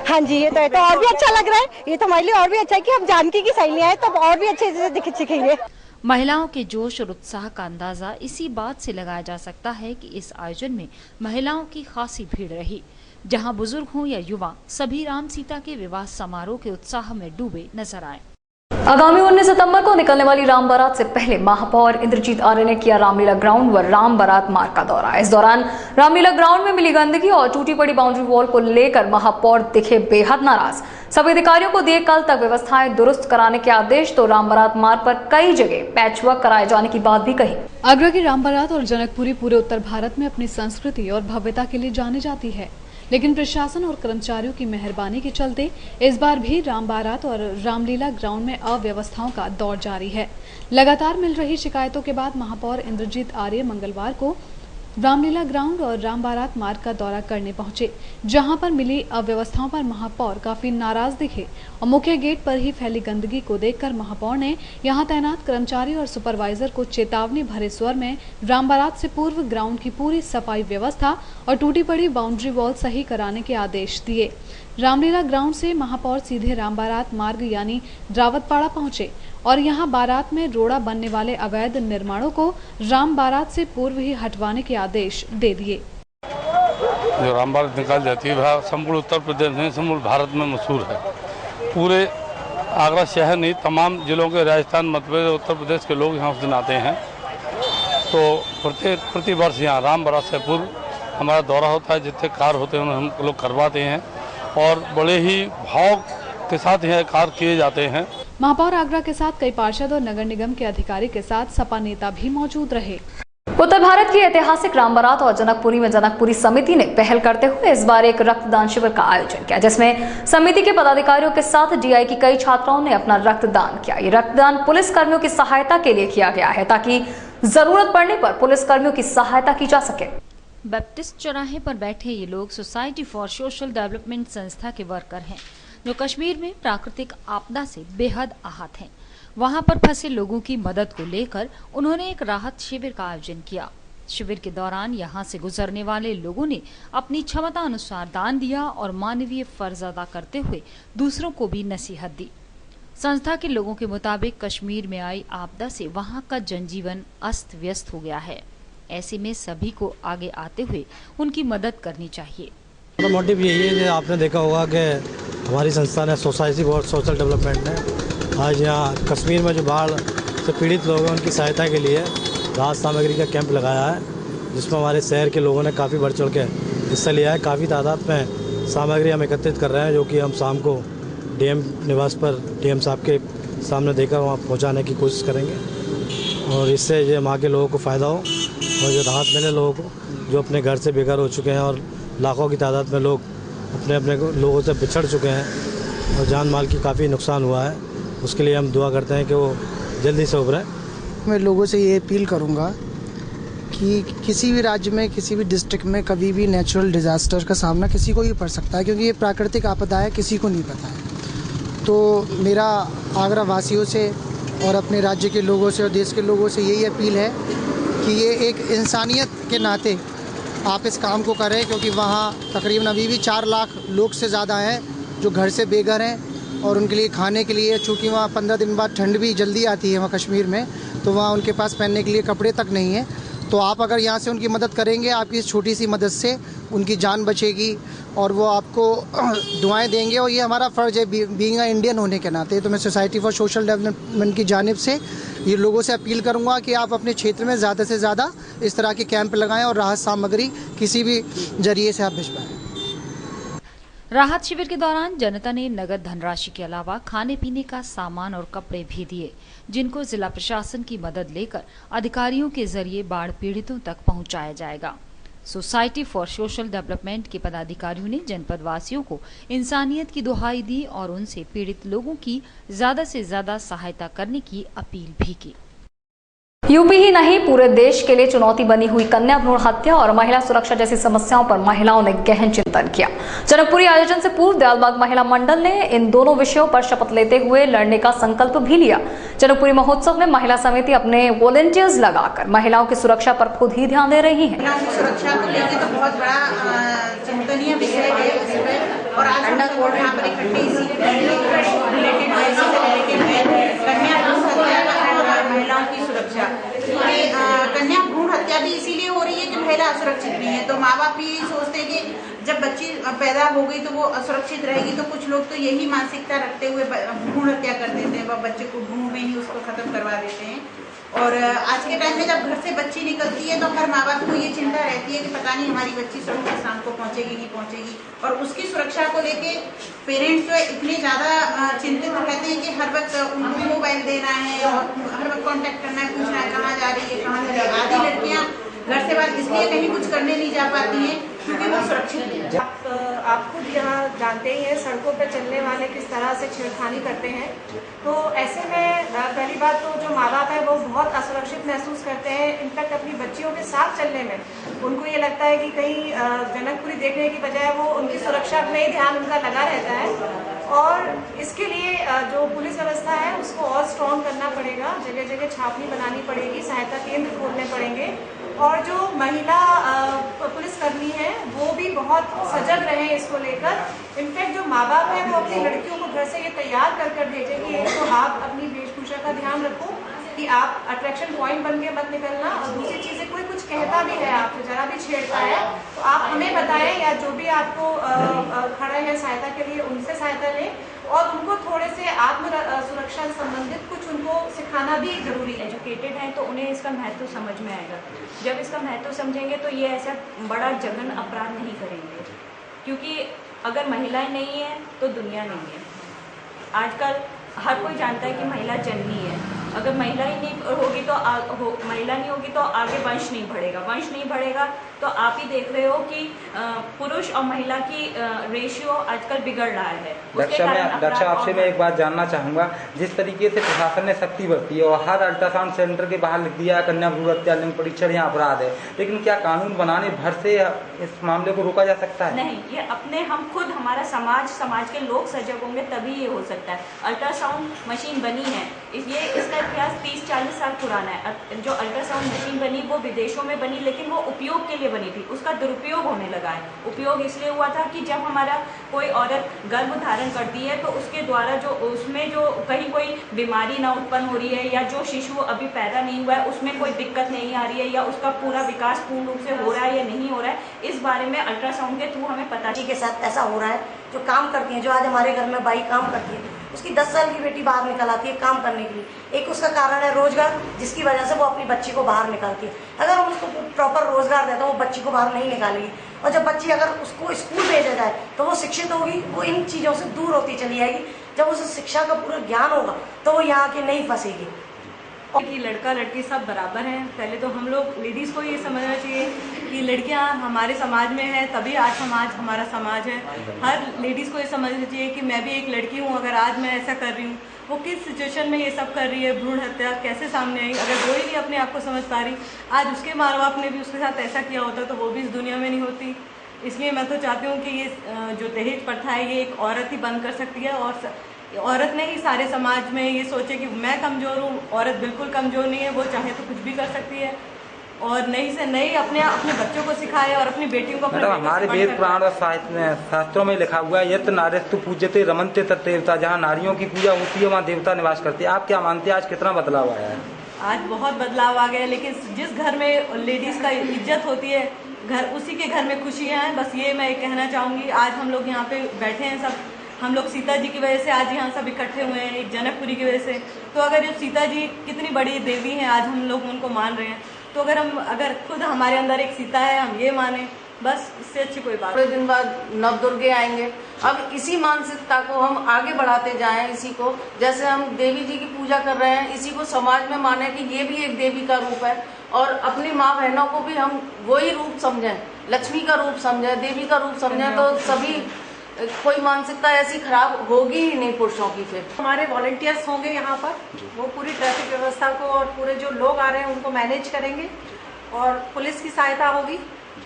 हाँ जी, ये तो और भी अच्छा लग रहा है। ये तो हमारे लिए और भी अच्छा है कि हम जानकी की सहेलियां हैं, तब और भी अच्छे से दिखेंगे। महिलाओं के जोश और उत्साह का अंदाजा इसी बात से लगाया जा सकता है कि इस आयोजन में महिलाओं की खासी भीड़ रही। जहां बुजुर्ग हों या युवा, सभी राम सीता के विवाह समारोह के उत्साह में डूबे नजर आए। आगामी 19 सितंबर को निकलने वाली राम बारात से पहले महापौर इंद्रजीत आर्य ने किया रामलीला ग्राउंड व राम बारात मार्ग का दौरा। इस दौरान रामलीला ग्राउंड में मिली गंदगी और टूटी पड़ी बाउंड्री वॉल को लेकर महापौर दिखे बेहद नाराज। सभी अधिकारियों को दिए कल तक व्यवस्थाएं दुरुस्त कराने के आदेश, तो राम बारात मार्ग पर कई जगह पैचवर्क कराए जाने की बात भी कही। आगरा की राम बारात और जनकपुरी पूरे उत्तर भारत में अपनी संस्कृति और भव्यता के लिए जानी जाती है, लेकिन प्रशासन और कर्मचारियों की मेहरबानी के चलते इस बार भी राम बारात और रामलीला ग्राउंड में अव्यवस्थाओं का दौर जारी है। लगातार मिल रही शिकायतों के बाद महापौर इंद्रजीत आर्य मंगलवार को रामलीला ग्राउंड और राम बारात मार्ग का दौरा करने पहुंचे, जहां पर मिली अव्यवस्थाओं पर महापौर काफी नाराज दिखे और मुख्य गेट पर ही फैली गंदगी को देखकर महापौर ने यहां तैनात कर्मचारी और सुपरवाइजर को चेतावनी भरे स्वर में राम बारात से पूर्व ग्राउंड की पूरी सफाई व्यवस्था और टूटी पड़ी बाउंड्री वॉल सही कराने के आदेश दिए। रामलीला ग्राउंड से महापौर सीधे राम बारात मार्ग यानी रावतपाड़ा पहुंचे और यहां बारात में रोड़ा बनने वाले अवैध निर्माणों को राम बारात से पूर्व ही हटवाने के आदेश दे दिए। जो राम बारात निकाल जाती है वह संपूर्ण उत्तर प्रदेश में, संपूर्ण भारत में मशहूर है। पूरे आगरा शहर नहीं, तमाम जिलों के, राजस्थान, मध्य प्रदेश, उत्तर प्रदेश के लोग यहाँ उस दिन आते हैं। तो प्रति वर्ष यहाँ राम बारात से पूर्व हमारा दौरा होता है, जितने कार्य होते हैं उन्हें हम लोग करवाते हैं और बड़े ही भाव के साथ यह कार्य किए जाते हैं। महापौर आगरा के साथ कई पार्षद और नगर निगम के अधिकारी के साथ सपा नेता भी मौजूद रहे। उत्तर भारत की ऐतिहासिक राम बारात और जनकपुरी में जनकपुरी समिति ने पहल करते हुए इस बार एक रक्तदान शिविर का आयोजन किया, जिसमें समिति के पदाधिकारियों के साथ डीआई की कई छात्राओं ने अपना रक्तदान किया। ये रक्तदान पुलिस कर्मियों की सहायता के लिए किया गया है, ताकि जरूरत पड़ने पर पुलिस कर्मियों की सहायता की जा सके। बैप्टिस्ट चौराहे पर बैठे ये लोग सोसाइटी फॉर सोशल डेवलपमेंट संस्था के वर्कर हैं, जो कश्मीर में प्राकृतिक आपदा से बेहद आहत हैं। वहां पर फंसे लोगों की मदद को लेकर उन्होंने एक राहत शिविर का आयोजन किया। शिविर के दौरान यहां से गुजरने वाले लोगों ने अपनी क्षमता अनुसार दान दिया और मानवीय फर्ज अदा करते हुए दूसरों को भी नसीहत दी। संस्था के लोगों के मुताबिक कश्मीर में आई आपदा से वहां का जनजीवन अस्त व्यस्त हो गया है। ऐसे में सभी को आगे आते हुए उनकी मदद करनी चाहिए। तो मोटिव यही है कि आपने देखा होगा कि हमारी संस्था ने सोसाइटी फॉर सोशल डेवलपमेंट ने आज यहाँ कश्मीर में जो बाढ़ से पीड़ित लोग हैं उनकी सहायता के लिए राहत सामग्री का कैंप लगाया है, जिसमें हमारे शहर के लोगों ने काफ़ी बढ़ चढ़ के हिस्सा लिया है। काफ़ी तादाद में सामग्री हम एकत्रित कर रहे हैं, जो कि हम शाम को डीएम निवास पर डीएम साहब के सामने देकर वहाँ पहुँचाने की कोशिश करेंगे और इससे जो वहाँ के लोगों को फ़ायदा हो और जो राहत मिले लोगों को जो अपने घर से बेघर हो चुके हैं और लाखों की तादाद में लोग अपने अपने लोगों से बिछड़ चुके हैं और जान माल की काफ़ी नुकसान हुआ है। उसके लिए हम दुआ करते हैं कि वो जल्दी से उभरें। मैं लोगों से ये अपील करूँगा कि किसी भी राज्य में, किसी भी डिस्ट्रिक्ट में कभी भी नेचुरल डिज़ास्टर का सामना किसी को ही पड़ सकता है, क्योंकि ये प्राकृतिक आपदा है, किसी को नहीं पता है। तो मेरा आगरा वासियों से और अपने राज्य के लोगों से और देश के लोगों से यही अपील है कि ये एक इंसानियत के नाते आप इस काम को करें, क्योंकि वहाँ तकरीबन अभी भी 4 लाख लोग से ज़्यादा हैं जो घर से बेघर हैं और उनके लिए खाने के लिए, चूँकि वहाँ 15 दिन बाद ठंड भी जल्दी आती है वहाँ कश्मीर में, तो वहाँ उनके पास पहनने के लिए कपड़े तक नहीं हैं। तो आप अगर यहाँ से उनकी मदद करेंगे, आपकी इस छोटी सी मदद से उनकी जान बचेगी और वो आपको दुआएं देंगे। और ये हमारा फ़र्ज़ है बीइंग इंडियन होने के नाते। तो मैं सोसाइटी फॉर सोशल डेवलपमेंट की जानिब से ये लोगों से अपील करूँगा कि आप अपने क्षेत्र में ज़्यादा से ज़्यादा इस तरह के कैंप लगाएं और राहत सामग्री किसी भी जरिए से आप भिजवाएं। राहत शिविर के दौरान जनता ने नगद धनराशि के अलावा खाने पीने का सामान और कपड़े भी दिए, जिनको जिला प्रशासन की मदद लेकर अधिकारियों के जरिए बाढ़ पीड़ितों तक पहुंचाया जाएगा। सोसाइटी फॉर सोशल डेवलपमेंट के पदाधिकारियों ने जनपद वासियों को इंसानियत की दुहाई दी और उनसे पीड़ित लोगों की ज्यादा से ज्यादा सहायता करने की अपील भी की। यूपी ही नहीं, पूरे देश के लिए चुनौती बनी हुई कन्या भ्रूण हत्या और महिला सुरक्षा जैसी समस्याओं पर महिलाओं ने गहन चिंतन किया। जनकपुरी आयोजन से पूर्व दयालबाग महिला मंडल ने इन दोनों विषयों पर शपथ लेते हुए लड़ने का संकल्प भी लिया। जनकपुरी महोत्सव में महिला समिति अपने वॉलंटियर्स लगाकर महिलाओं की सुरक्षा पर खुद ही ध्यान दे रही है। सुरक्षा को लेकर तो बहुत बड़ा चिंतनीय विषय है और आज हम सब यहाँ पर इकट्ठे महिलाओं की सुरक्षा, कन्या भ्रूण हत्या भी इसीलिए हो रही है कि महिला असुरक्षित नहीं है। तो माँ बाप भी यही सोचते हैं कि जब बच्ची पैदा हो गई तो वो असुरक्षित रहेगी। तो कुछ लोग तो यही मानसिकता रखते हुए भ्रूण हत्या कर देते हैं, वह बच्चे को भ्रूण में ही उसको खत्म करवा देते हैं। और आज के टाइम में जब घर से बच्ची निकलती है तो हर माँ बाप को ये चिंता रहती है कि पता नहीं हमारी बच्ची सुरक्षित शाम को पहुँचेगी नहीं पहुँचेगी। और उसकी सुरक्षा को लेके पेरेंट्स जो इतने ज़्यादा चिंतित रहते हैं कि हर वक्त उनको मोबाइल देना है और हर वक्त कांटेक्ट करना है, पूछना है कहाँ जा रही है कहाँ जा रही है। आधी लड़कियाँ घर से बाहर इसलिए कहीं कुछ करने नहीं जा पाती हैं क्योंकि वो सुरक्षित नहीं। आप खुद यहाँ जानते ही हैं सड़कों पर चलने वाले किस तरह से छेड़खानी करते हैं। तो ऐसे में पहली बात तो जो माँ बाप है वो बहुत असुरक्षित महसूस करते हैं। इनफैक्ट अपनी बच्चियों के साथ चलने में उनको ये लगता है कि कहीं जनकपुरी देखने की बजाय वो उनकी सुरक्षा में ही ध्यान उनका लगा रहता है। और इसके लिए जो पुलिस व्यवस्था है उसको और स्ट्रॉन्ग करना पड़ेगा, जगह जगह छावनी बनानी पड़ेगी, सहायता केंद्र खोलने पड़ेंगे। और जो महिला पुलिसकर्मी हैं वो भी बहुत सजग रहे इसको लेकर। इनफैक्ट जो माँ बाप हैं वो अपनी लड़कियों को घर से ये तैयार कर कर भेजें कि एक तो आप अपनी वेशभूषा का ध्यान रखो कि आप अट्रैक्शन पॉइंट बन के मत निकलना। और दूसरी चीज़ कोई कुछ कहता भी है आपको, जरा भी छेड़ता है तो आप हमें बताएं या जो भी आपको खड़े हैं सहायता के लिए उनसे सहायता लें। और उनको थोड़े से आत्म सुरक्षा से संबंधित कुछ उनको सिखाना भी जरूरी है। एजुकेटेड हैं तो उन्हें इसका महत्व समझ में आएगा। जब इसका महत्व समझेंगे तो ये ऐसा बड़ा जघन्य अपराध नहीं करेंगे, क्योंकि अगर महिलाएं नहीं हैं तो दुनिया नहीं है। आजकल हर कोई जानता है कि महिला जननी है। अगर महिला ही नहीं होगी तो महिला नहीं होगी तो आगे वंश नहीं बढ़ेगा। वंश नहीं बढ़ेगा तो आप ही देख रहे हो कि पुरुष और महिला की रेशियो आजकल बिगड़ रहा है। दक्षा आपसे मैं एक बात जानना चाहूँगा, जिस तरीके से प्रशासन ने सख्ती बरती है और हर अल्ट्रासाउंड सेंटर के बाहर लिख दिया कन्या भ्रूण हत्या लिंग परीक्षण यहाँ अपराध है, लेकिन क्या कानून बनाने भर से इस मामले को रोका जा सकता है? नहीं, ये अपने हम खुद हमारा समाज के लोग सजग होंगे तभी ये हो सकता है। अल्ट्रासाउंड मशीन बनी है, इसलिए इसका इतिहास 30-40 साल पुराना है। जो अल्ट्रासाउंड मशीन बनी वो विदेशों में बनी, लेकिन वो उपयोग के लिए बनी थी, उसका दुरुपयोग होने लगा है। उपयोग इसलिए हुआ था कि जब हमारा कोई औरत गर्भ धारण करती है तो उसके द्वारा जो उसमें जो कहीं कोई बीमारी ना उत्पन्न हो रही है या जो शिशु अभी पैदा नहीं हुआ है उसमें कोई दिक्कत नहीं आ रही है या उसका पूरा विकास पूर्ण रूप से हो रहा है या नहीं हो रहा है, इस बारे में अल्ट्रासाउंड के थ्रू हमें पता के साथ ऐसा हो रहा है। जो काम करती हैं, जो आज हमारे घर में बाई काम करती है, उसकी 10 साल की बेटी बाहर निकल आती है काम करने के लिए। एक उसका कारण है रोजगार, जिसकी वजह से वो अपनी बच्ची को बाहर निकालती है। अगर हम उसको प्रॉपर रोजगार दें तो वो बच्ची को बाहर नहीं निकालेगी। और जब बच्ची अगर उसको स्कूल भेजा जाए तो वो शिक्षित होगी, वो इन चीज़ों से दूर होती चली जाएगी। जब उसे शिक्षा का पूरा ज्ञान होगा तो वो यहाँ के नहीं फंसेगी। कि लड़का लड़की सब बराबर हैं। पहले तो हम लोग लेडीज़ को ये समझना चाहिए कि लड़कियां हमारे समाज में हैं तभी आज समाज हमारा समाज है। हर लेडीज़ को ये समझना चाहिए कि मैं भी एक लड़की हूँ, अगर आज मैं ऐसा कर रही हूँ, वो किस सिचुएशन में ये सब कर रही है, भ्रूण हत्या कैसे सामने आई। अगर वो ही नहीं अपने आप को समझ पा रही, आज उसके माँ बाप ने भी उसके साथ ऐसा किया होता तो वो भी इस दुनिया में नहीं होती। इसलिए मैं तो चाहती हूँ कि ये जो दहेज प्रथा है ये एक औरत ही बंद कर सकती है और औरत ने ही सारे समाज में ये सोचे कि मैं कमज़ोर हूँ। औरत बिल्कुल कमज़ोर नहीं है, वो चाहे तो कुछ भी कर सकती है। और नई से नई अपने बच्चों को सिखाए और अपनी बेटियों को अपने मतलब हमारे वेद पुराण और शास्त्रों में लिखा हुआ है यत्र नारीस्तु पूज्यते रमन्ते तत्र देवता, जहाँ नारियों की पूजा होती है वहाँ देवता निवास करते हैं। आप क्या मानते हैं आज कितना बदलाव आया है? आज बहुत बदलाव आ गया, लेकिन जिस घर में लेडीज का इज्जत होती है घर उसी के घर में खुशियाँ हैं। बस ये मैं कहना चाहूँगी। आज हम लोग यहाँ पे बैठे हैं सब, हम लोग सीता जी की वजह से आज यहाँ सब इकट्ठे हुए हैं, एक जनकपुरी की वजह से। तो अगर ये सीता जी कितनी बड़ी देवी हैं, आज हम लोग उनको मान रहे हैं, तो अगर खुद हमारे अंदर एक सीता है, हम ये माने, बस इससे अच्छी कोई बात। थोड़े दिन बाद नवदुर्गे आएंगे। अब इसी मानसिकता को हम आगे बढ़ाते जाएं, इसी को जैसे हम देवी जी की पूजा कर रहे हैं, इसी को समाज में माने कि ये भी एक देवी का रूप है और अपनी माँ बहनों को भी हम वही रूप समझें, लक्ष्मी का रूप समझें, देवी का रूप समझें, तो सभी कोई मानसिकता ऐसी खराब होगी ही नहीं पुरुषों की। फिर हमारे वॉलंटियर्स होंगे यहाँ पर, वो पूरी ट्रैफिक व्यवस्था को और पूरे जो लोग आ रहे हैं उनको मैनेज करेंगे और पुलिस की सहायता होगी।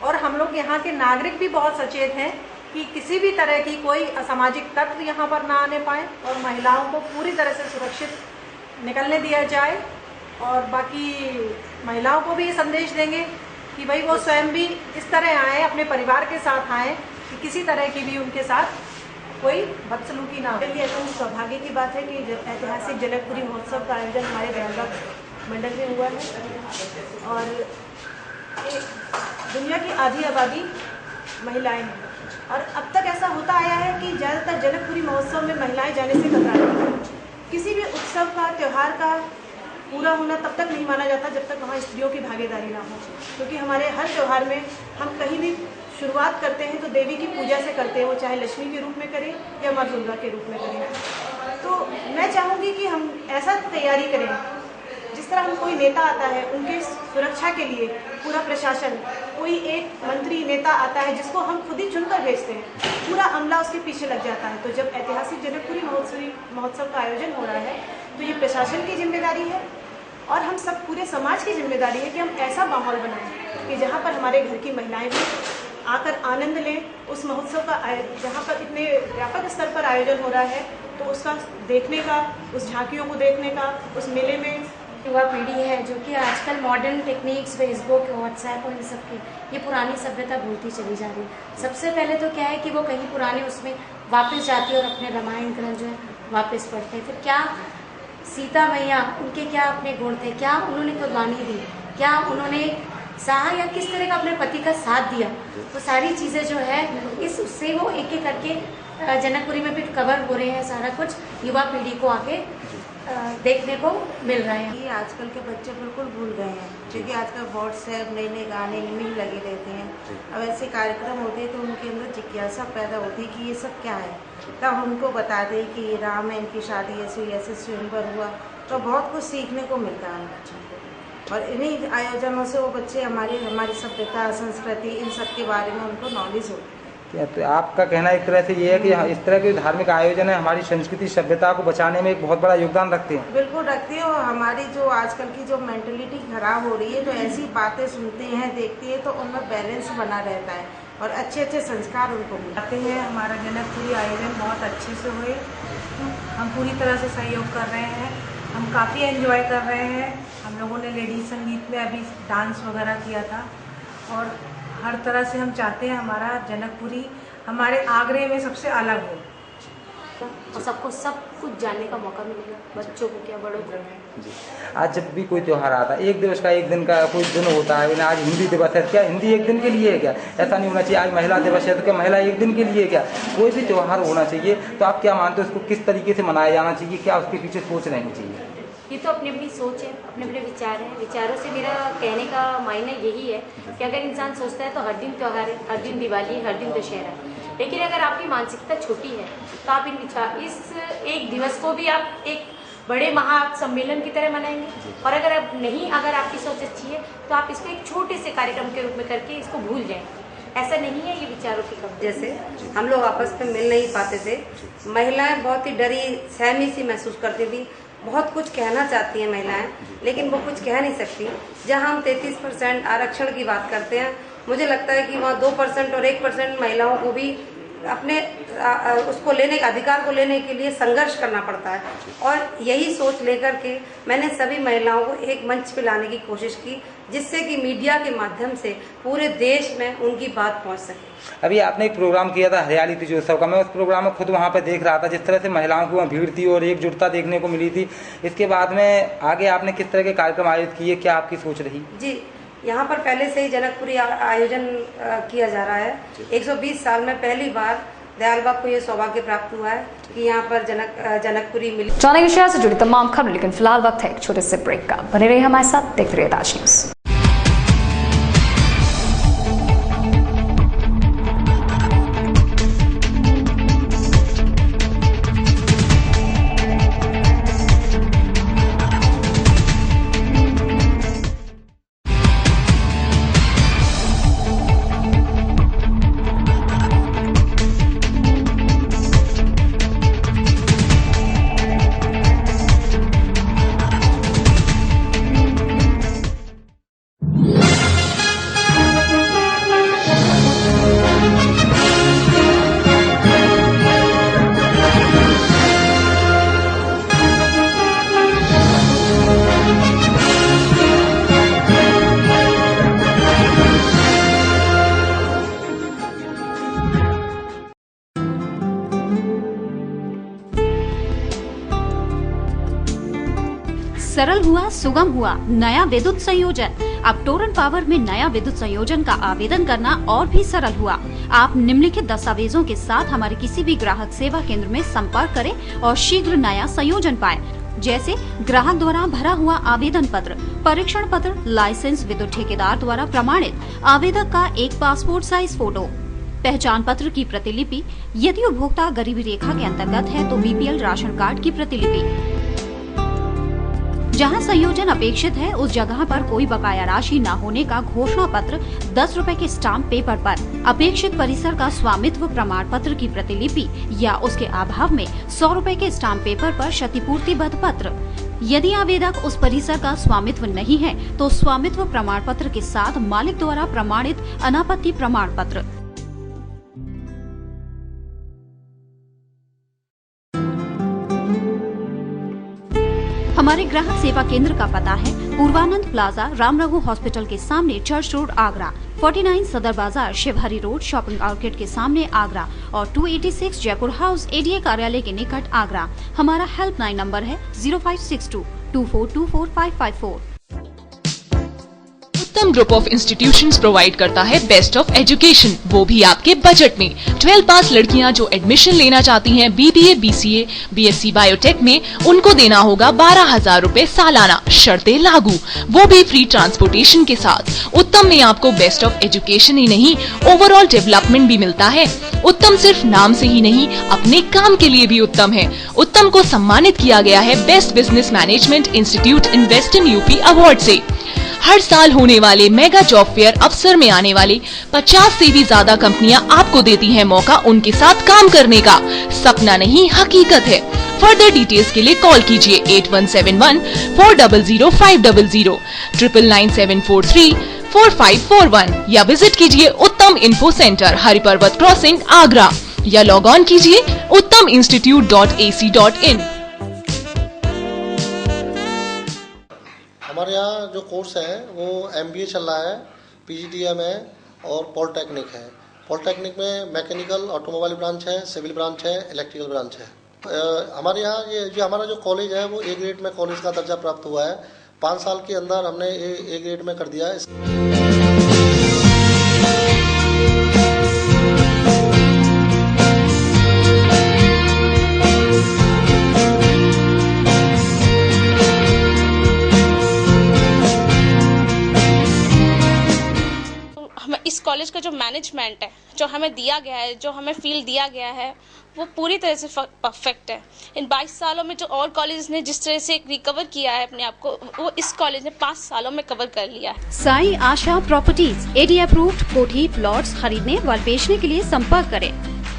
और हम लोग यहाँ के नागरिक भी बहुत सचेत हैं कि किसी भी तरह की कोई असामाजिक तत्व यहाँ पर ना आने पाए और महिलाओं को पूरी तरह से सुरक्षित निकलने दिया जाए। और बाकी महिलाओं को भी ये संदेश देंगे कि भाई वो स्वयं भी इस तरह आएँ, अपने परिवार के साथ आएँ, कि किसी तरह की भी उनके साथ कोई बदसलूकी ना हो। ये एकदम सौभाग्य की बात है कि ऐतिहासिक जनकपुरी महोत्सव का आयोजन हमारे दयालबाग मंडल में हुआ है और दुनिया की आधी आबादी महिलाएं हैं और अब तक ऐसा होता आया है कि ज़्यादातर जनकपुरी महोत्सव में महिलाएं जाने से कतराती हैं। किसी भी उत्सव का, त्यौहार का पूरा होना तब तक नहीं माना जाता जब तक वहाँ स्त्रियों की भागीदारी ना हो, क्योंकि हमारे हर त्यौहार में हम कहीं भी शुरुआत करते हैं तो देवी की पूजा से करते हैं, वो चाहे लक्ष्मी के रूप में करें या माँ दुर्गा के रूप में करें। तो मैं चाहूँगी कि हम ऐसा तैयारी करें जिस तरह हम कोई नेता आता है उनके सुरक्षा के लिए पूरा प्रशासन, कोई एक मंत्री नेता आता है जिसको हम खुद ही चुनकर भेजते हैं, पूरा अमला उसके पीछे लग जाता है। तो जब ऐतिहासिक जनकपुरी महोत्सव का आयोजन हो रहा है तो ये प्रशासन की जिम्मेदारी है और हम सब पूरे समाज की जिम्मेदारी है कि हम ऐसा माहौल बनाएं कि जहाँ पर हमारे घर की महिलाएं भी आकर आनंद लें उस महोत्सव का। जहाँ पर इतने व्यापक स्तर पर आयोजन हो रहा है तो उसका देखने का, उस झांकियों को देखने का, उस मेले में युवा पीढ़ी है जो कि आजकल मॉडर्न टेक्निक्स, फेसबुक, व्हाट्सएप और इन सब की ये पुरानी सभ्यता भूलती चली जा रही है। सबसे पहले तो क्या है कि वो कहीं पुराने उसमें वापस जाती है और अपने रामायण ग्रंथ जो है वापस पढ़ते हैं। फिर क्या सीता मैया, उनके क्या अपने गुण थे, क्या उन्होंने कुर्बानी दी, क्या उन्होंने सहा या किस तरह का अपने पति का साथ दिया, वो सारी चीज़ें जो है इस उससे वो एक एक करके जनकपुरी में भी कवर हो रहे हैं। सारा कुछ युवा पीढ़ी को आगे देखने को मिल रहा है। ये आजकल के बच्चे बिल्कुल भूल गए हैं क्योंकि आजकल व्हाट्सएप, नए नए गाने इनमें ही लगे रहते हैं। अब ऐसे कार्यक्रम होते हैं तो उनके अंदर जिज्ञासा पैदा होती है कि ये सब क्या है, तब हम उनको बता दें कि ये राम है, इनकी शादी ऐसे स्वयंवर हुआ, तो बहुत कुछ सीखने को मिलता है बच्चों को। और इन्हीं आयोजनों से वो बच्चे हमारी सभ्यता, संस्कृति, इन सब के बारे में उनको नॉलेज होती है। तो आपका कहना एक तरह से ये है कि इस तरह के धार्मिक आयोजन है हमारी संस्कृति, सभ्यता को बचाने में एक बहुत बड़ा योगदान रखते हैं। बिल्कुल रखते हैं। और हमारी जो आजकल की जो मेंटलिटी खराब हो रही है, जो ऐसी बातें सुनते हैं, देखते हैं, तो उनमें बैलेंस बना रहता है और अच्छे अच्छे संस्कार उनको मिलते हैं। हमारा जनकपुरी आयोजन बहुत अच्छे से हुए, हम पूरी तरह से सहयोग कर रहे हैं, हम काफ़ी एंजॉय कर रहे हैं। हम लोगों ने लेडीज संगीत में अभी डांस वगैरह किया था और हर तरह से हम चाहते हैं हमारा जनकपुरी हमारे आगरे में सबसे अलग हो और सबको सब कुछ जानने का मौका मिलेगा, बच्चों को क्या, बड़ों को। आज जब भी कोई त्यौहार आता है, एक दिवस का, एक दिन का कोई दिन होता है, आज हिंदी दिवस है, क्या हिंदी एक दिन के लिए है क्या? ऐसा नहीं होना चाहिए। आज महिला दिवस है तो क्या महिला एक दिन के लिए क्या? कोई भी त्यौहार होना चाहिए। तो आप क्या मानते हो उसको किस तरीके से मनाया जाना चाहिए, क्या उसके पीछे सोच रहनी चाहिए? ये तो अपनी अपनी सोच है, अपने अपने विचार हैं। विचारों से मेरा कहने का मायने यही है कि अगर इंसान सोचता है तो हर दिन त्यौहार है, हर दिन दिवाली है, हर दिन दशहरा है। लेकिन अगर आपकी मानसिकता छोटी है तो आप इस एक दिवस को भी आप एक बड़े महासम्मेलन की तरह मनाएंगे। और अगर आपकी सोच अच्छी है तो आप इसको एक छोटे से कार्यक्रम के रूप में करके इसको भूल जाएंगे। ऐसा नहीं है, ये विचारों की कमी। जैसे हम लोग आपस में मिल नहीं पाते थे, महिलाएं बहुत ही डरी सहमी सी महसूस करती थी। बहुत कुछ कहना चाहती हैं महिलाएं, लेकिन वो कुछ कह नहीं सकती। जहां हम 33% आरक्षण की बात करते हैं, मुझे लगता है कि वहाँ 2% और 1% महिलाओं को भी अपने उसको लेने का अधिकार को लेने के लिए संघर्ष करना पड़ता है। और यही सोच लेकर के मैंने सभी महिलाओं को एक मंच पे लाने की कोशिश की, जिससे कि मीडिया के माध्यम से पूरे देश में उनकी बात पहुंच सके। अभी आपने एक प्रोग्राम किया था हरियाली तीजोत्सव का, मैं उस प्रोग्राम में खुद वहाँ पे देख रहा था, जिस तरह से महिलाओं की वहाँ भीड़ थी और एकजुटता देखने को मिली थी। इसके बाद में आगे आपने किस तरह के कार्यक्रम आयोजित किए, क्या आपकी सोच रही? जी, यहाँ पर पहले से ही जनकपुरी आयोजन किया जा रहा है। 120 साल में पहली बार दयाल बाग को ये सौभाग्य प्राप्त हुआ है कि यहाँ पर जनकपुरी मिली। जानेंगे शहर से जुड़ी तमाम खबरें, लेकिन फिलहाल वक्त है एक छोटे से ब्रेक का। बने रहिए हमारे साथ, देखते रहिए ताज न्यूज़। सरल हुआ, सुगम हुआ नया विद्युत संयोजन। अब टोरंट पावर में नया विद्युत संयोजन का आवेदन करना और भी सरल हुआ। आप निम्नलिखित दस्तावेजों के साथ हमारे किसी भी ग्राहक सेवा केंद्र में संपर्क करें और शीघ्र नया संयोजन पाएं। जैसे ग्राहक द्वारा भरा हुआ आवेदन पत्र, परीक्षण पत्र, लाइसेंस, विद्युत ठेकेदार द्वारा प्रमाणित, आवेदक का एक पासपोर्ट साइज फोटो, पहचान पत्र की प्रतिलिपि, यदि उपभोक्ता गरीबी रेखा के अंतर्गत है तो बीपीएल राशन कार्ड की प्रतिलिपि। जहां संयोजन अपेक्षित है उस जगह पर कोई बकाया राशि न होने का घोषणा पत्र 10 रुपए के स्टाम्प पेपर पर, अपेक्षित परिसर का स्वामित्व प्रमाण पत्र की प्रतिलिपि या उसके अभाव में 100 रुपए के स्टाम्प पेपर पर क्षतिपूर्तिबद्ध पत्र। यदि आवेदक उस परिसर का स्वामित्व नहीं है तो स्वामित्व प्रमाण पत्र के साथ मालिक द्वारा प्रमाणित अनापत्ति प्रमाण पत्र। हमारे ग्राहक सेवा केंद्र का पता है पूर्वानंद प्लाजा, राम रघु हॉस्पिटल के सामने, चर्च रोड, आगरा। 49 सदर बाजार, शिवहरी रोड, शॉपिंग आउटलेट के सामने, आगरा। और 286 जयपुर हाउस, एडीए कार्यालय के निकट, आगरा। हमारा हेल्पलाइन नंबर है 0562 2424 उत्तम ग्रुप ऑफ इंस्टीट्यूशंस प्रोवाइड करता है बेस्ट ऑफ एजुकेशन, वो भी आपके बजट में। 12 पास लड़कियां जो एडमिशन लेना चाहती हैं बीबीए, बीसीए, बीएससी बायोटेक में, उनको देना होगा 12,000 रूपए सालाना, शर्तें लागू, वो भी फ्री ट्रांसपोर्टेशन के साथ। उत्तम में आपको बेस्ट ऑफ एजुकेशन ही नहीं, ओवरऑल डेवलपमेंट भी मिलता है। उत्तम सिर्फ नाम से ही नहीं, अपने काम के लिए भी उत्तम है। उत्तम को सम्मानित किया गया है best business management institute in western UP award से। हर साल होने वाले मेगा जॉब फेयर अवसर में आने वाली 50 से भी ज्यादा कंपनियां आपको देती हैं मौका उनके साथ काम करने का। सपना नहीं, हकीकत है। फर्दर डिटेल्स के लिए कॉल कीजिए 8171 400 500 999 4541 या विजिट कीजिए Uttam info centre, Hariparvat crossing, Agra, या लॉग ऑन कीजिए uttamInstitute.ac.in। हमारे यहाँ जो कोर्स है वो MBA चल रहा है, PGDM है और पॉलिटेक्निक है। पॉलिटेक्निक में मैकेनिकल, ऑटोमोबाइल ब्रांच है, सिविल ब्रांच है, इलेक्ट्रिकल ब्रांच है। हमारे यहाँ ये हमारा जो कॉलेज है वो A ग्रेड में कॉलेज का दर्जा प्राप्त हुआ है। 5 साल के अंदर हमने A ग्रेड में कर दिया है। इस कॉलेज का जो मैनेजमेंट है, जो हमें दिया गया है, जो हमें फील्ड दिया गया है, वो पूरी तरह से परफेक्ट है। इन 22 सालों में जो और कॉलेज ने जिस तरह से रिकवर किया है अपने आप को, वो इस कॉलेज ने 5 सालों में कवर कर लिया है। साई आशा प्रॉपर्टीज, एडी अप्रूव्ड कोठी प्लॉट्स खरीदने व बेचने के लिए संपर्क करें।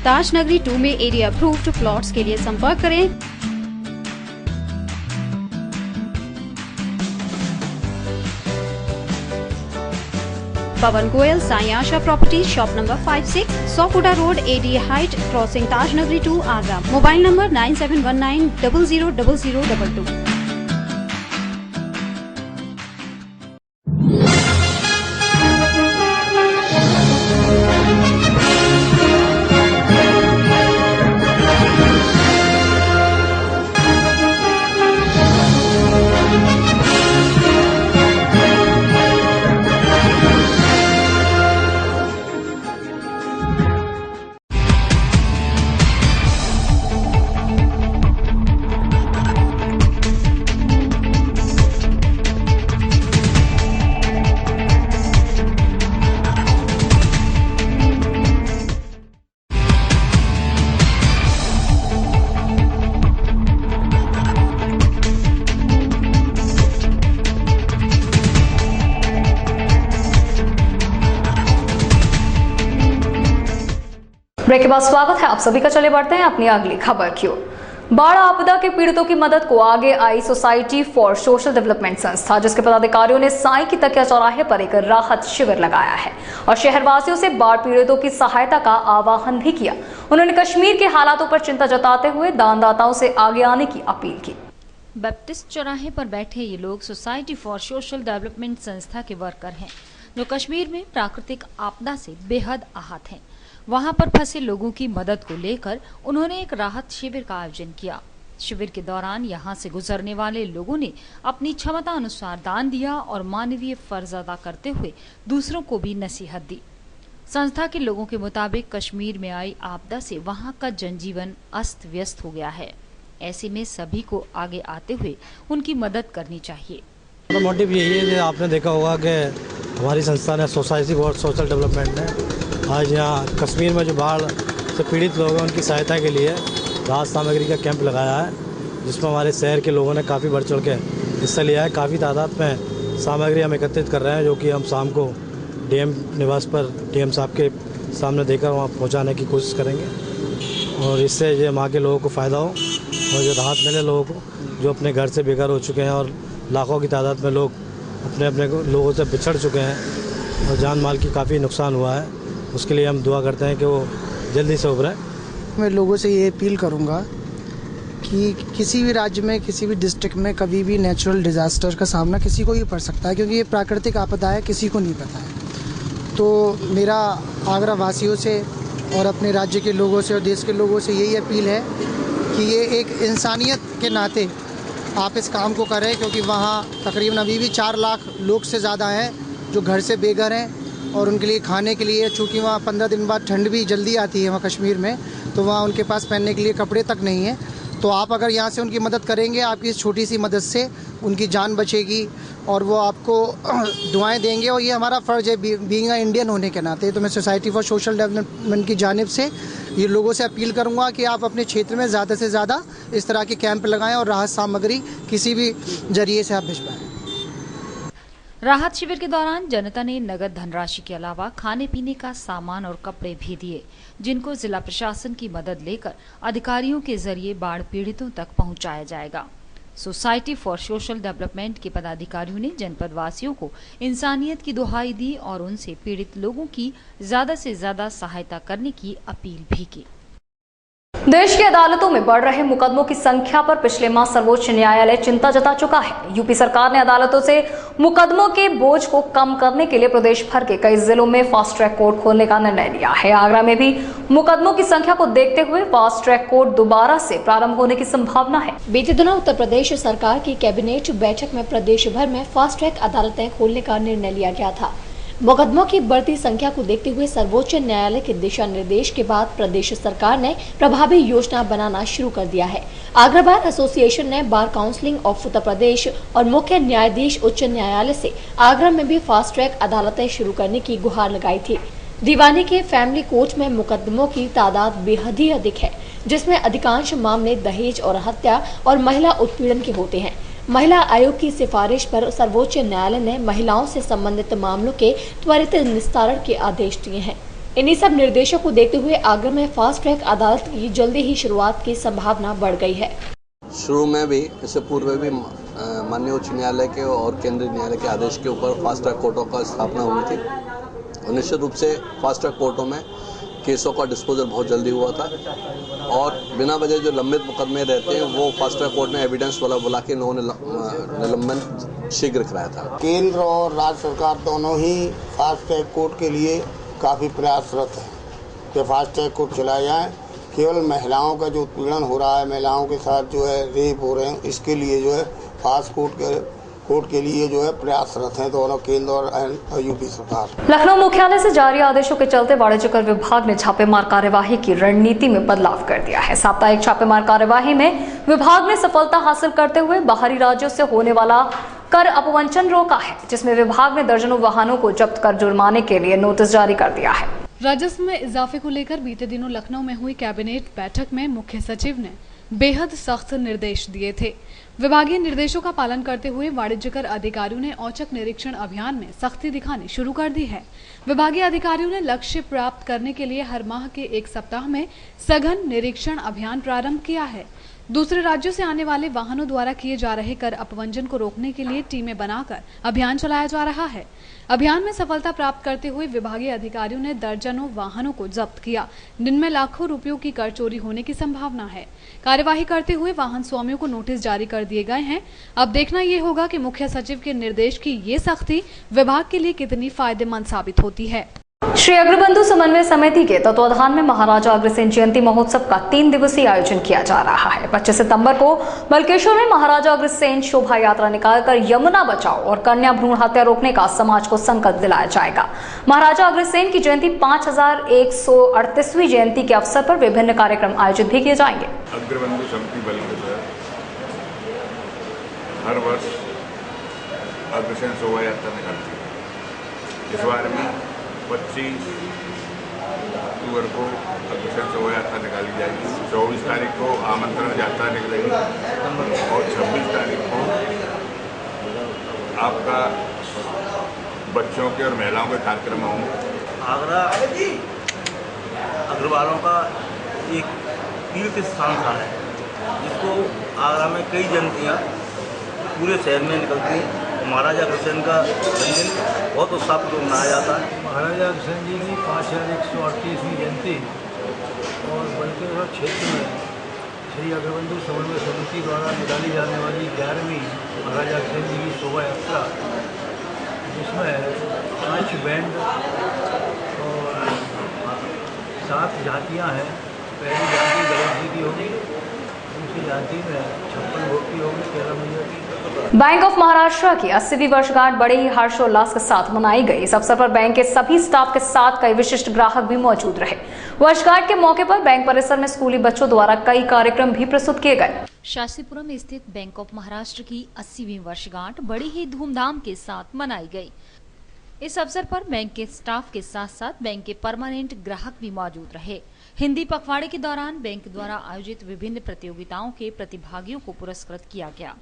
ताज नगरी 2 में एडी अप्रूव्ड प्लॉट्स के लिए संपर्क करें। Pawan Goyal, Sai Asha property, shop number 56, Sopuda road, ADA height, crossing Tajnagari 2, Agra. Mobile number 9719000022। Break के बाद स्वागत है आप सभी का। चले बढ़ते हैं अपनी अगली खबर की ओर। बाढ़ आपदा के पीड़ितों की मदद को आगे आई सोसाइटी फॉर सोशल डेवलपमेंट संस्था, जिसके पदाधिकारियों ने साई की तकिया चौराहे पर एक राहत शिविर लगाया है और शहरवासियों से बाढ़ पीड़ितों की सहायता का आह्वान भी किया। उन्होंने कश्मीर के हालातों पर चिंता जताते हुए दानदाताओं से आगे आने की अपील की। बैप्टिस्ट चौराहे पर बैठे ये लोग सोसाइटी फॉर सोशल डेवलपमेंट संस्था के वर्कर हैं, जो कश्मीर में प्राकृतिक आपदा से बेहद आहत हैं। वहां पर फंसे लोगों की मदद को लेकर उन्होंने एक राहत शिविर का आयोजन किया। शिविर के दौरान यहां से गुजरने वाले लोगों ने अपनी क्षमता अनुसार दान दिया और मानवीय फर्ज अदा करते हुए दूसरों को भी नसीहत दी। संस्था के लोगों के मुताबिक कश्मीर में आई आपदा से वहां का जनजीवन अस्त व्यस्त हो गया है। ऐसे में सभी को आगे आते हुए उनकी मदद करनी चाहिए। मोटिव यही है कि आपने देखा होगा कि हमारी संस्था ने सोसाइटी फॉर सोशल डेवलपमेंट ने आज यहाँ कश्मीर में जो बाढ़ से पीड़ित लोग हैं उनकी सहायता के लिए राहत सामग्री का कैंप लगाया है, जिसमें हमारे शहर के लोगों ने काफ़ी बढ़ चढ़ के हिस्सा लिया है। काफ़ी तादाद में सामग्री हम एकत्रित कर रहे हैं, जो कि हम शाम को डीएम निवास पर डीएम साहब के सामने देकर वहाँ पहुँचाने की कोशिश करेंगे और इससे जो वहाँ के लोगों को फ़ायदा हो और जो राहत मिले लोगों को जो अपने घर से बेघर हो चुके हैं और लाखों की तादाद में लोग अपने अपने लोगों से बिछड़ चुके हैं और जान माल की काफ़ी नुकसान हुआ है। उसके लिए हम दुआ करते हैं कि वो जल्दी से उभरें। मैं लोगों से ये अपील करूंगा कि किसी भी राज्य में किसी भी डिस्ट्रिक्ट में कभी भी नेचुरल डिज़ास्टर का सामना किसी को ही पड़ सकता है, क्योंकि ये प्राकृतिक आपदा है, किसी को नहीं पता है। तो मेरा आगरा वासियों से और अपने राज्य के लोगों से और देश के लोगों से यही अपील है कि ये एक इंसानियत के नाते आप इस काम को करें, क्योंकि वहाँ तकरीबन अभी भी 4 लाख लोग से ज़्यादा हैं जो घर से बेघर हैं और उनके लिए खाने के लिए, चूँकि वहाँ 15 दिन बाद ठंड भी जल्दी आती है वहाँ कश्मीर में, तो वहाँ उनके पास पहनने के लिए कपड़े तक नहीं हैं। तो आप अगर यहाँ से उनकी मदद करेंगे, आपकी इस छोटी सी मदद से उनकी जान बचेगी और वो आपको दुआएं देंगे और ये हमारा फ़र्ज़ है बीइंग अ इंडियन होने के नाते। तो मैं सोसाइटी फॉर सोशल डेवलपमेंट की जानिब से ये लोगों से अपील करूँगा कि आप अपने क्षेत्र में ज़्यादा से ज़्यादा इस तरह के कैंप लगाएँ और राहत सामग्री किसी भी जरिए से आप भिजवाएँ। राहत शिविर के दौरान जनता ने नगद धनराशि के अलावा खाने पीने का सामान और कपड़े भी दिए, जिनको जिला प्रशासन की मदद लेकर अधिकारियों के जरिए बाढ़ पीड़ितों तक पहुंचाया जाएगा। सोसाइटी फॉर सोशल डेवलपमेंट के पदाधिकारियों ने जनपद वासियों को इंसानियत की दुहाई दी और उनसे पीड़ित लोगों की ज्यादा से ज्यादा सहायता करने की अपील भी की। देश की अदालतों में बढ़ रहे मुकदमों की संख्या पर पिछले माह सर्वोच्च न्यायालय चिंता जता चुका है। यूपी सरकार ने अदालतों से मुकदमों के बोझ को कम करने के लिए प्रदेश भर के कई जिलों में फास्ट ट्रैक कोर्ट खोलने का निर्णय लिया है। आगरा में भी मुकदमों की संख्या को देखते हुए फास्ट ट्रैक कोर्ट दोबारा से प्रारंभ होने की संभावना है। बीते दिनों उत्तर प्रदेश सरकार की कैबिनेट बैठक में प्रदेश भर में फास्ट ट्रैक अदालतें खोलने का निर्णय लिया गया था। मुकदमों की बढ़ती संख्या को देखते हुए सर्वोच्च न्यायालय के दिशा निर्देश के बाद प्रदेश सरकार ने प्रभावी योजना बनाना शुरू कर दिया है। आगरा बार एसोसिएशन ने बार काउंसिलिंग ऑफ उत्तर प्रदेश और मुख्य न्यायाधीश उच्च न्यायालय से आगरा में भी फास्ट ट्रैक अदालतें शुरू करने की गुहार लगाई थी। दीवानी के फैमिली कोर्ट में मुकदमों की तादाद बेहद ही अधिक है, जिसमें अधिकांश मामले दहेज और हत्या और महिला उत्पीड़न के होते हैं। महिला आयोग की सिफारिश पर सर्वोच्च न्यायालय ने महिलाओं से संबंधित मामलों के त्वरित निस्तारण के आदेश दिए हैं। इन्हीं सब निर्देशों को देखते हुए आगरा में फास्ट ट्रैक अदालत की जल्दी ही शुरुआत की संभावना बढ़ गई है। शुरू में भी, इससे पूर्व भी माननीय उच्च न्यायालय के और केंद्रीय न्यायालय के आदेश के ऊपर फास्ट ट्रैक कोर्टों का स्थापना हुई थी और निश्चित रूप से फास्ट ट्रैक कोर्टों में केसों का डिस्पोजल बहुत जल्दी हुआ था और बिना वजह जो लंबित मुकदमे रहते हैं वो फास्ट ट्रैक कोर्ट ने एविडेंस वाला बुला के इन्होंने निलंबन शीघ्र कराया था। केंद्र और राज्य सरकार दोनों ही फास्ट ट्रैक कोर्ट के लिए काफ़ी प्रयासरत हैं कि फास्ट ट्रैक कोर्ट चलाए जाएँ। केवल महिलाओं का जो उत्पीड़न हो रहा है, महिलाओं के साथ जो है रेप हो रहे हैं, इसके लिए जो है फास्ट कोर्ट के लिए जो है प्रयासरत हैं दोनों केंद्र और यूपी सरकार। लखनऊ मुख्यालय से जारी आदेशों के चलते वाणिज्य कर विभाग ने छापेमार कार्यवाही की रणनीति में बदलाव कर दिया है। साप्ताहिक छापेमार कार्यवाही में विभाग ने सफलता हासिल करते हुए बाहरी राज्यों से होने वाला कर अपवंचन रोका है, जिसमें विभाग ने दर्जनों वाहनों को जब्त कर जुर्माने के लिए नोटिस जारी कर दिया है। राजस्व में इजाफे को लेकर बीते दिनों लखनऊ में हुई कैबिनेट बैठक में मुख्य सचिव ने बेहद सख्त निर्देश दिए थे। विभागीय निर्देशों का पालन करते हुए वाणिज्य कर अधिकारियों ने औचक निरीक्षण अभियान में सख्ती दिखानी शुरू कर दी है। विभागीय अधिकारियों ने लक्ष्य प्राप्त करने के लिए हर माह के 1 सप्ताह में सघन निरीक्षण अभियान प्रारंभ किया है। दूसरे राज्यों से आने वाले वाहनों द्वारा किए जा रहे कर अपवंचन को रोकने के लिए टीमें बनाकर अभियान चलाया जा रहा है। अभियान में सफलता प्राप्त करते हुए विभागीय अधिकारियों ने दर्जनों वाहनों को जब्त किया, जिनमें लाखों रुपयों की कर चोरी होने की संभावना है। कार्यवाही करते हुए वाहन स्वामियों को नोटिस जारी कर दिए गए हैं। अब देखना ये होगा कि मुख्य सचिव के निर्देश की ये सख्ती विभाग के लिए कितनी फायदेमंद साबित होती है। श्री अग्रबंधु समन्वय समिति के तत्वाधान में महाराजा अग्रसेन जयंती महोत्सव का 3 दिवसीय आयोजन किया जा रहा है। 25 सितंबर को बल्केश्वर में महाराजा अग्रसेन शोभा यात्रा निकालकर यमुना बचाओ और कन्या भ्रूण हत्या रोकने का समाज को संकल्प दिलाया जाएगा। महाराजा अग्रसेन की जयंती 5138वीं जयंती के अवसर पर विभिन्न कार्यक्रम आयोजित भी किए जाएंगे। अग्रबंधु समिति बल्केश्वर हर वर्ष अग्रसेन शोभा यात्रा निकालती है। इस बार में 25 अक्टूबर को अग्रसेन शोभा यात्रा निकाली जाएगी। 24 तारीख को आमंत्रण यात्रा निकलेगी और 26 तारीख को आपका बच्चों के और महिलाओं के कार्यक्रम होंगे। आगरा अग्रवालों का एक तीर्थ स्थान था है, जिसको आगरा में कई जयंतियाँ पूरे शहर में निकलती हैं। महाराजा अग्रसेन का जन्मदिन बहुत उत्साहपूर्वक मनाया जाता है। महाराजा अग्रसेन जी की 5138वीं जयंती और बल्केश्वर क्षेत्र में श्री अग्रबंधु समन्वय समिति द्वारा निकाली जाने वाली 11वीं महाराजा अग्रसेन जी की शोभा यात्रा, जिसमें 5 बैंड और 7 झांकियाँ हैं। पहली झांकी गणेश जी की होगी, दूसरी झांकी में 56 भोग की होगी, 13 मैया की। बैंक ऑफ महाराष्ट्र की 80वीं वर्षगांठ बड़े ही हर्षोल्लास के साथ मनाई गई। इस अवसर पर बैंक के सभी स्टाफ के साथ कई विशिष्ट ग्राहक भी मौजूद रहे। वर्षगांठ के मौके पर बैंक परिसर में स्कूली बच्चों द्वारा कई कार्यक्रम भी प्रस्तुत किए गए। शास्त्रीपुरम स्थित बैंक ऑफ महाराष्ट्र की 80वीं वर्षगांठ बड़ी ही धूमधाम के साथ मनाई गई। इस अवसर पर बैंक के स्टाफ के साथ साथ बैंक के परमानेंट ग्राहक भी मौजूद रहे। हिंदी पखवाड़े के दौरान बैंक द्वारा आयोजित विभिन्न प्रतियोगिताओं के प्रतिभागियों को पुरस्कृत किया गया।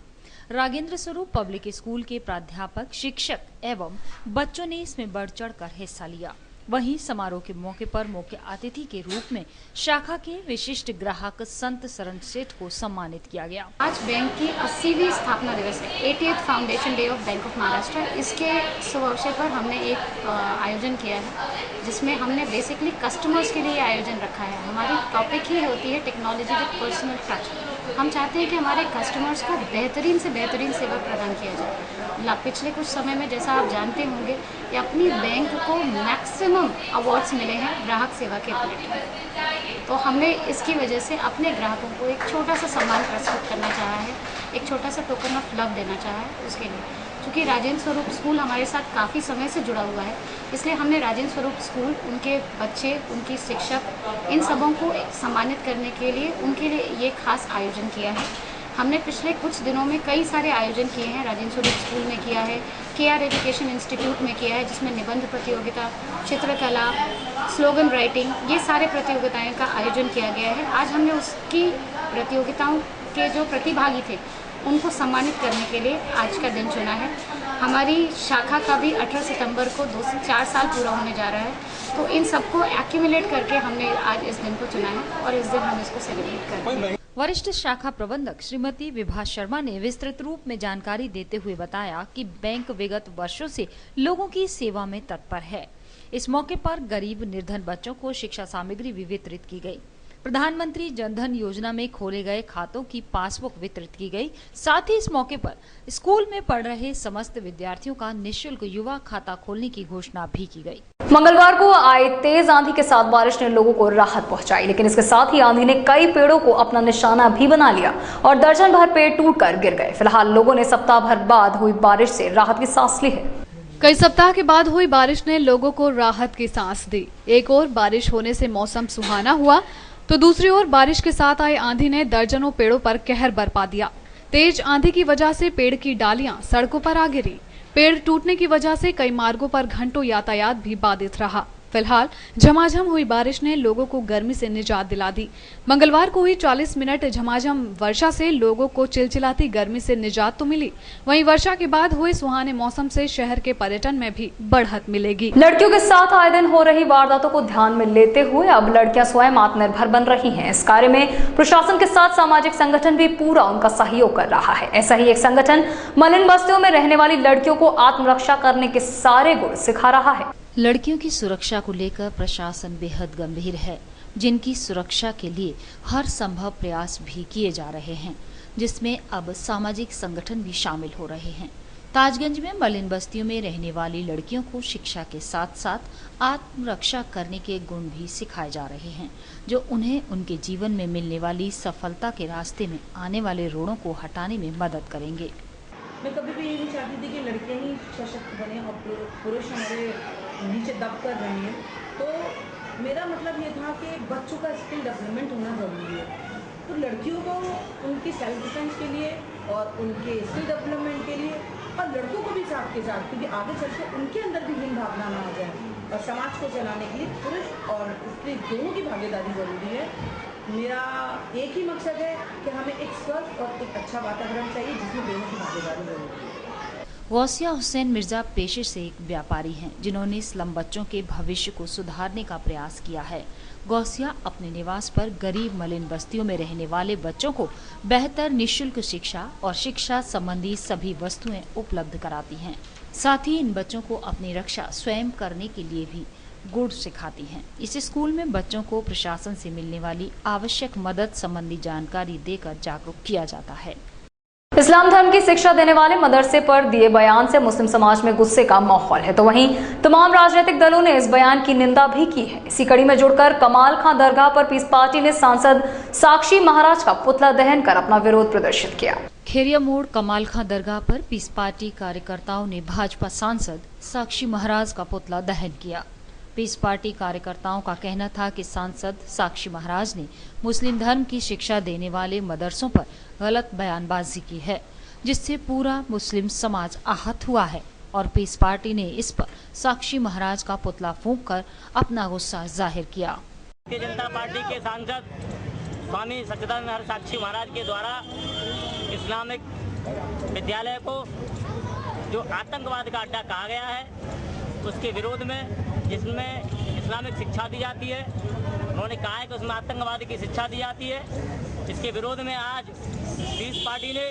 राजेंद्र स्वरूप पब्लिक स्कूल के प्राध्यापक, शिक्षक एवं बच्चों ने इसमें बढ़ चढ़कर हिस्सा लिया। वहीं समारोह के मौके पर मुख्य अतिथि के रूप में शाखा के विशिष्ट ग्राहक संत शरण सेठ को सम्मानित किया गया। आज बैंक की 80वीं स्थापना दिवस है, 80th foundation day of bank of Maharashtra. इसके शुभ अवसर पर हमने एक आयोजन किया है, जिसमें हमने बेसिकली कस्टमर्स के लिए आयोजन रखा है। हमारी टॉपिक ही होती है टेक्नोलॉजी विद पर्सनल टच। हम चाहते हैं कि हमारे कस्टमर्स को बेहतरीन से बेहतरीन सेवा प्रदान किया जाए। पिछले कुछ समय में जैसा आप जानते होंगे कि अपनी बैंक को मैक्सिमम अवार्ड्स मिले हैं ग्राहक सेवा के प्लेट में। तो हमने इसकी वजह से अपने ग्राहकों को एक छोटा सा सम्मान प्रस्तुत करना चाहा है, एक छोटा सा टोकन ऑफ लव देना चाहा है उसके लिए। क्योंकि राजेंद्र स्वरूप स्कूल हमारे साथ काफ़ी समय से जुड़ा हुआ है, इसलिए हमने राजेंद्र स्वरूप स्कूल, उनके बच्चे, उनकी शिक्षक, इन सबों को सम्मानित करने के लिए उनके लिए ये खास आयोजन किया है। हमने पिछले कुछ दिनों में कई सारे आयोजन किए हैं। राजेंद्र स्वरूप स्कूल में किया है, KR एजुकेशन इंस्टीट्यूट में किया है, जिसमें निबंध प्रतियोगिता, चित्रकला, स्लोगन राइटिंग, ये सारे प्रतियोगिताएं का आयोजन किया गया है। आज हमने उसकी प्रतियोगिताओं के जो प्रतिभागी थे उनको सम्मानित करने के लिए आज का दिन चुना है। हमारी शाखा का भी 18 सितंबर को 2 से 4 साल पूरा होने जा रहा है, तो इन सबको एक्यूमुलेट करके हमने आज इस दिन को चुना है और इस दिन हम इसको सेलिब्रेट करते हैं। वरिष्ठ शाखा प्रबंधक श्रीमती विभा शर्मा ने विस्तृत रूप में जानकारी देते हुए बताया कि बैंक विगत वर्षों से लोगों की सेवा में तत्पर है। इस मौके पर गरीब निर्धन बच्चों को शिक्षा सामग्री भी वितरित की गई। प्रधानमंत्री जनधन योजना में खोले गए खातों की पासबुक वितरित की गई। साथ ही इस मौके पर स्कूल में पढ़ रहे समस्त विद्यार्थियों का निःशुल्क युवा खाता खोलने की घोषणा भी की गई। मंगलवार को आए तेज आंधी के साथ बारिश ने लोगों को राहत पहुंचाई, लेकिन इसके साथ ही आंधी ने कई पेड़ों को अपना निशाना भी बना लिया और दर्जन भर पेड़ टूटकर गिर गए। फिलहाल लोगों ने सप्ताह भर बाद हुई बारिश से राहत की सांस ली है। कई सप्ताह के बाद हुई बारिश ने लोगों को राहत की सांस दी। एक ओर बारिश होने से मौसम सुहाना हुआ तो दूसरी ओर बारिश के साथ आई आंधी ने दर्जनों पेड़ों पर कहर बरपा दिया। तेज आंधी की वजह से पेड़ की डालियां सड़कों पर आ गिरी। पेड़ टूटने की वजह से कई मार्गों पर घंटों यातायात भी बाधित रहा। फिलहाल झमाझम हुई बारिश ने लोगों को गर्मी से निजात दिला दी। मंगलवार को हुई 40 मिनट झमाझम वर्षा से लोगों को चिलचिलाती गर्मी से निजात तो मिली, वहीं वर्षा के बाद हुए सुहाने मौसम से शहर के पर्यटन में भी बढ़त मिलेगी। लड़कियों के साथ आए दिन हो रही वारदातों को ध्यान में लेते हुए अब लड़कियां स्वयं आत्मनिर्भर बन रही हैं। इस कार्य में प्रशासन के साथ सामाजिक संगठन भी पूरा उनका सहयोग कर रहा है। ऐसा ही एक संगठन मलिन बस्तियों में रहने वाली लड़कियों को आत्मरक्षा करने के सारे गुण सिखा रहा है। लड़कियों की सुरक्षा को लेकर प्रशासन बेहद गंभीर है, जिनकी सुरक्षा के लिए हर संभव प्रयास भी किए जा रहे हैं, जिसमें अब सामाजिक संगठन भी शामिल हो रहे हैं। ताजगंज में मलिन बस्तियों में रहने वाली लड़कियों को शिक्षा के साथ साथ आत्मरक्षा करने के गुण भी सिखाए जा रहे हैं, जो उन्हें उनके जीवन में मिलने वाली सफलता के रास्ते में आने वाले रोड़ों को हटाने में मदद करेंगे। मैं कभी भी ये नहीं चाहती थी कि लड़कियां ही सशक्त बने और पुरुष हमारे नीचे दब कर रहे हैं। तो मेरा मतलब ये था कि बच्चों का स्किल डेवलपमेंट होना ज़रूरी है। तो लड़कियों को उनकी सेल्फ डिफेंस के लिए और उनके स्किल डेवलपमेंट के लिए और लड़कों को भी साथ के साथ, क्योंकि आगे चल के उनके अंदर भी हीन भावना ना आ जाए और समाज को चलाने के लिए पुरुष और स्त्री दोनों की भागीदारी ज़रूरी है। मेरा एक ही मकसद है कि हमें एक स्वस्थ और एक अच्छा वातावरण चाहिए जिसमें दोनों की भागीदारी ज़रूरी है। गौसिया हुसैन मिर्जा पेशे से एक व्यापारी हैं, जिन्होंने स्लम बच्चों के भविष्य को सुधारने का प्रयास किया है। गौसिया अपने निवास पर गरीब मलिन बस्तियों में रहने वाले बच्चों को बेहतर निःशुल्क शिक्षा और शिक्षा संबंधी सभी वस्तुएं उपलब्ध कराती हैं। साथ ही इन बच्चों को अपनी रक्षा स्वयं करने के लिए भी गुण सिखाती हैं। इस स्कूल में बच्चों को प्रशासन से मिलने वाली आवश्यक मदद संबंधी जानकारी देकर जागरूक किया जाता है। इस्लाम धर्म की शिक्षा देने वाले मदरसे पर दिए बयान से मुस्लिम समाज में गुस्से का माहौल है, तो वहीं तमाम राजनीतिक दलों ने इस बयान की निंदा भी की है। इसी कड़ी में जुड़कर कमाल खां दरगाह पर पीस पार्टी ने सांसद साक्षी महाराज का पुतला दहन कर अपना विरोध प्रदर्शित किया। खेरिया मोड़ कमाल खां दरगाह पर पीस पार्टी कार्यकर्ताओं ने भाजपा सांसद साक्षी महाराज का पुतला दहन किया। पीस पार्टी कार्यकर्ताओं का कहना था कि सांसद साक्षी महाराज ने मुस्लिम धर्म की शिक्षा देने वाले मदरसों पर गलत बयानबाजी की है, जिससे पूरा मुस्लिम समाज आहत हुआ है और पीस पार्टी ने इस पर साक्षी महाराज का पुतला फूंककर अपना गुस्सा जाहिर किया। भारतीय जनता पार्टी के सांसद स्वामी सच्चिदानंद साक्षी महाराज के द्वारा इस्लामिक विद्यालय को जो आतंकवाद का अड्डा कहा गया है, उसके विरोध में, जिसमें इस्लामिक शिक्षा दी जाती है, उन्होंने कहा है कि उसमें आतंकवाद की शिक्षा दी जाती है। इसके विरोध में आज पीस पार्टी ने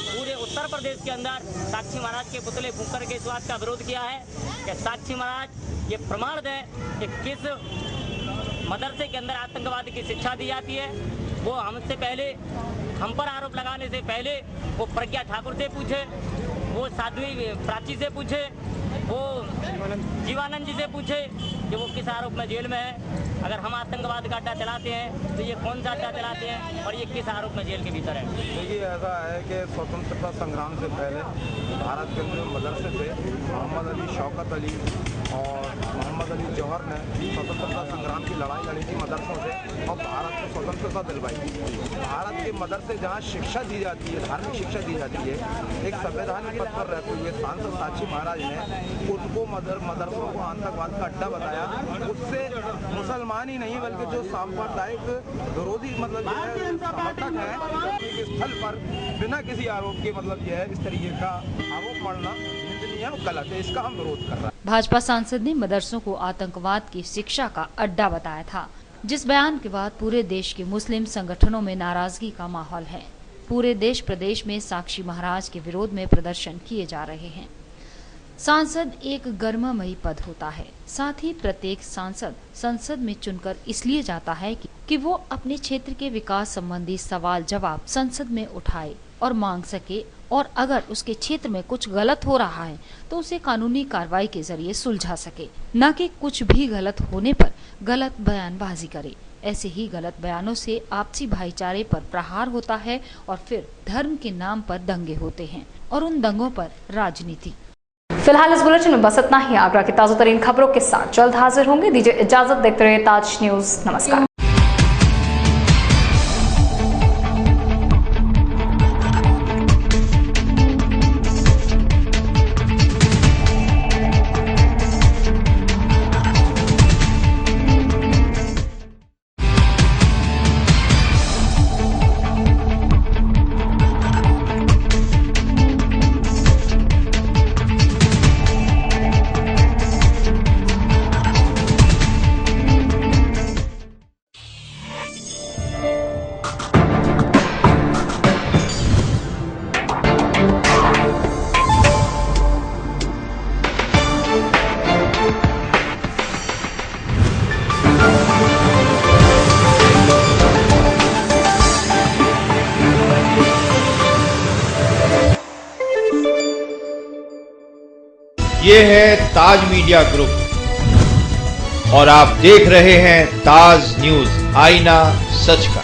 पूरे उत्तर प्रदेश के अंदर साक्षी महाराज के पुतले फूंक करके इस बात का विरोध किया है कि साक्षी महाराज ये प्रमाण दें कि किस मदरसे के अंदर आतंकवाद की शिक्षा दी जाती है। वो हमसे पहले, हम पर आरोप लगाने से पहले वो प्रज्ञा ठाकुर से पूछे, वो साध्वी प्राची से पूछे, वो जीवानंद जी से पूछे कि वो किस आरोप में जेल में है। अगर हम आतंकवाद का अड्डा चलाते हैं तो ये कौन सा अड्डा चलाते हैं और ये किस आरोप में जेल के भीतर है। देखिए, ऐसा है कि स्वतंत्रता संग्राम से पहले भारत के अंदर मदरसे थे, मोहम्मद अली, शौकत अली और मोहम्मद अली जौहर ने स्वतंत्रता संग्राम की लड़ाई लड़ी थी मदरसों से और भारत को स्वतंत्रता दिलवाई थी। भारत के मदरसे जहाँ शिक्षा दी जाती है, धार्मिक शिक्षा दी जाती है, एक संवैधानिक पद पर रहते हुए सांसद साक्षी महाराज ने उनको मदरसों को आतंकवाद का अड्डा बताया। उससे मुसलमान ही नहीं बल्कि जो सांप्रदायिक विरोधी मतलब समर्थक है के स्थल पर बिना किसी आरोप के मतलब यह है इस तरीके का आरोप पड़ना निंदनीय और गलत है। इसका हम विरोध कर रहे हैं। भाजपा सांसद ने मदरसों को आतंकवाद की शिक्षा का अड्डा बताया था, जिस बयान के बाद पूरे देश के मुस्लिम संगठनों में नाराजगी का माहौल है। पूरे देश प्रदेश में साक्षी महाराज के विरोध में प्रदर्शन किए जा रहे हैं। सांसद एक गर्ममयी पद होता है। साथ ही प्रत्येक सांसद संसद में चुनकर इसलिए जाता है कि वो अपने क्षेत्र के विकास संबंधी सवाल जवाब संसद में उठाए और मांग सके, और अगर उसके क्षेत्र में कुछ गलत हो रहा है तो उसे कानूनी कार्रवाई के जरिए सुलझा सके, न कि कुछ भी गलत होने पर गलत बयानबाजी करे। ऐसे ही गलत बयानों से आपसी भाईचारे पर प्रहार होता है और फिर धर्म के नाम पर दंगे होते हैं और उन दंगों पर राजनीति। फिलहाल इस बुलेटिन में बस इतना ही। आगरा की ताजा तरीन खबरों के साथ जल्द हाजिर होंगे। दीजिए इजाजत, देखते रहिए ताज न्यूज। नमस्कार। ये है ताज मीडिया ग्रुप और आप देख रहे हैं ताज न्यूज, आईना सच का।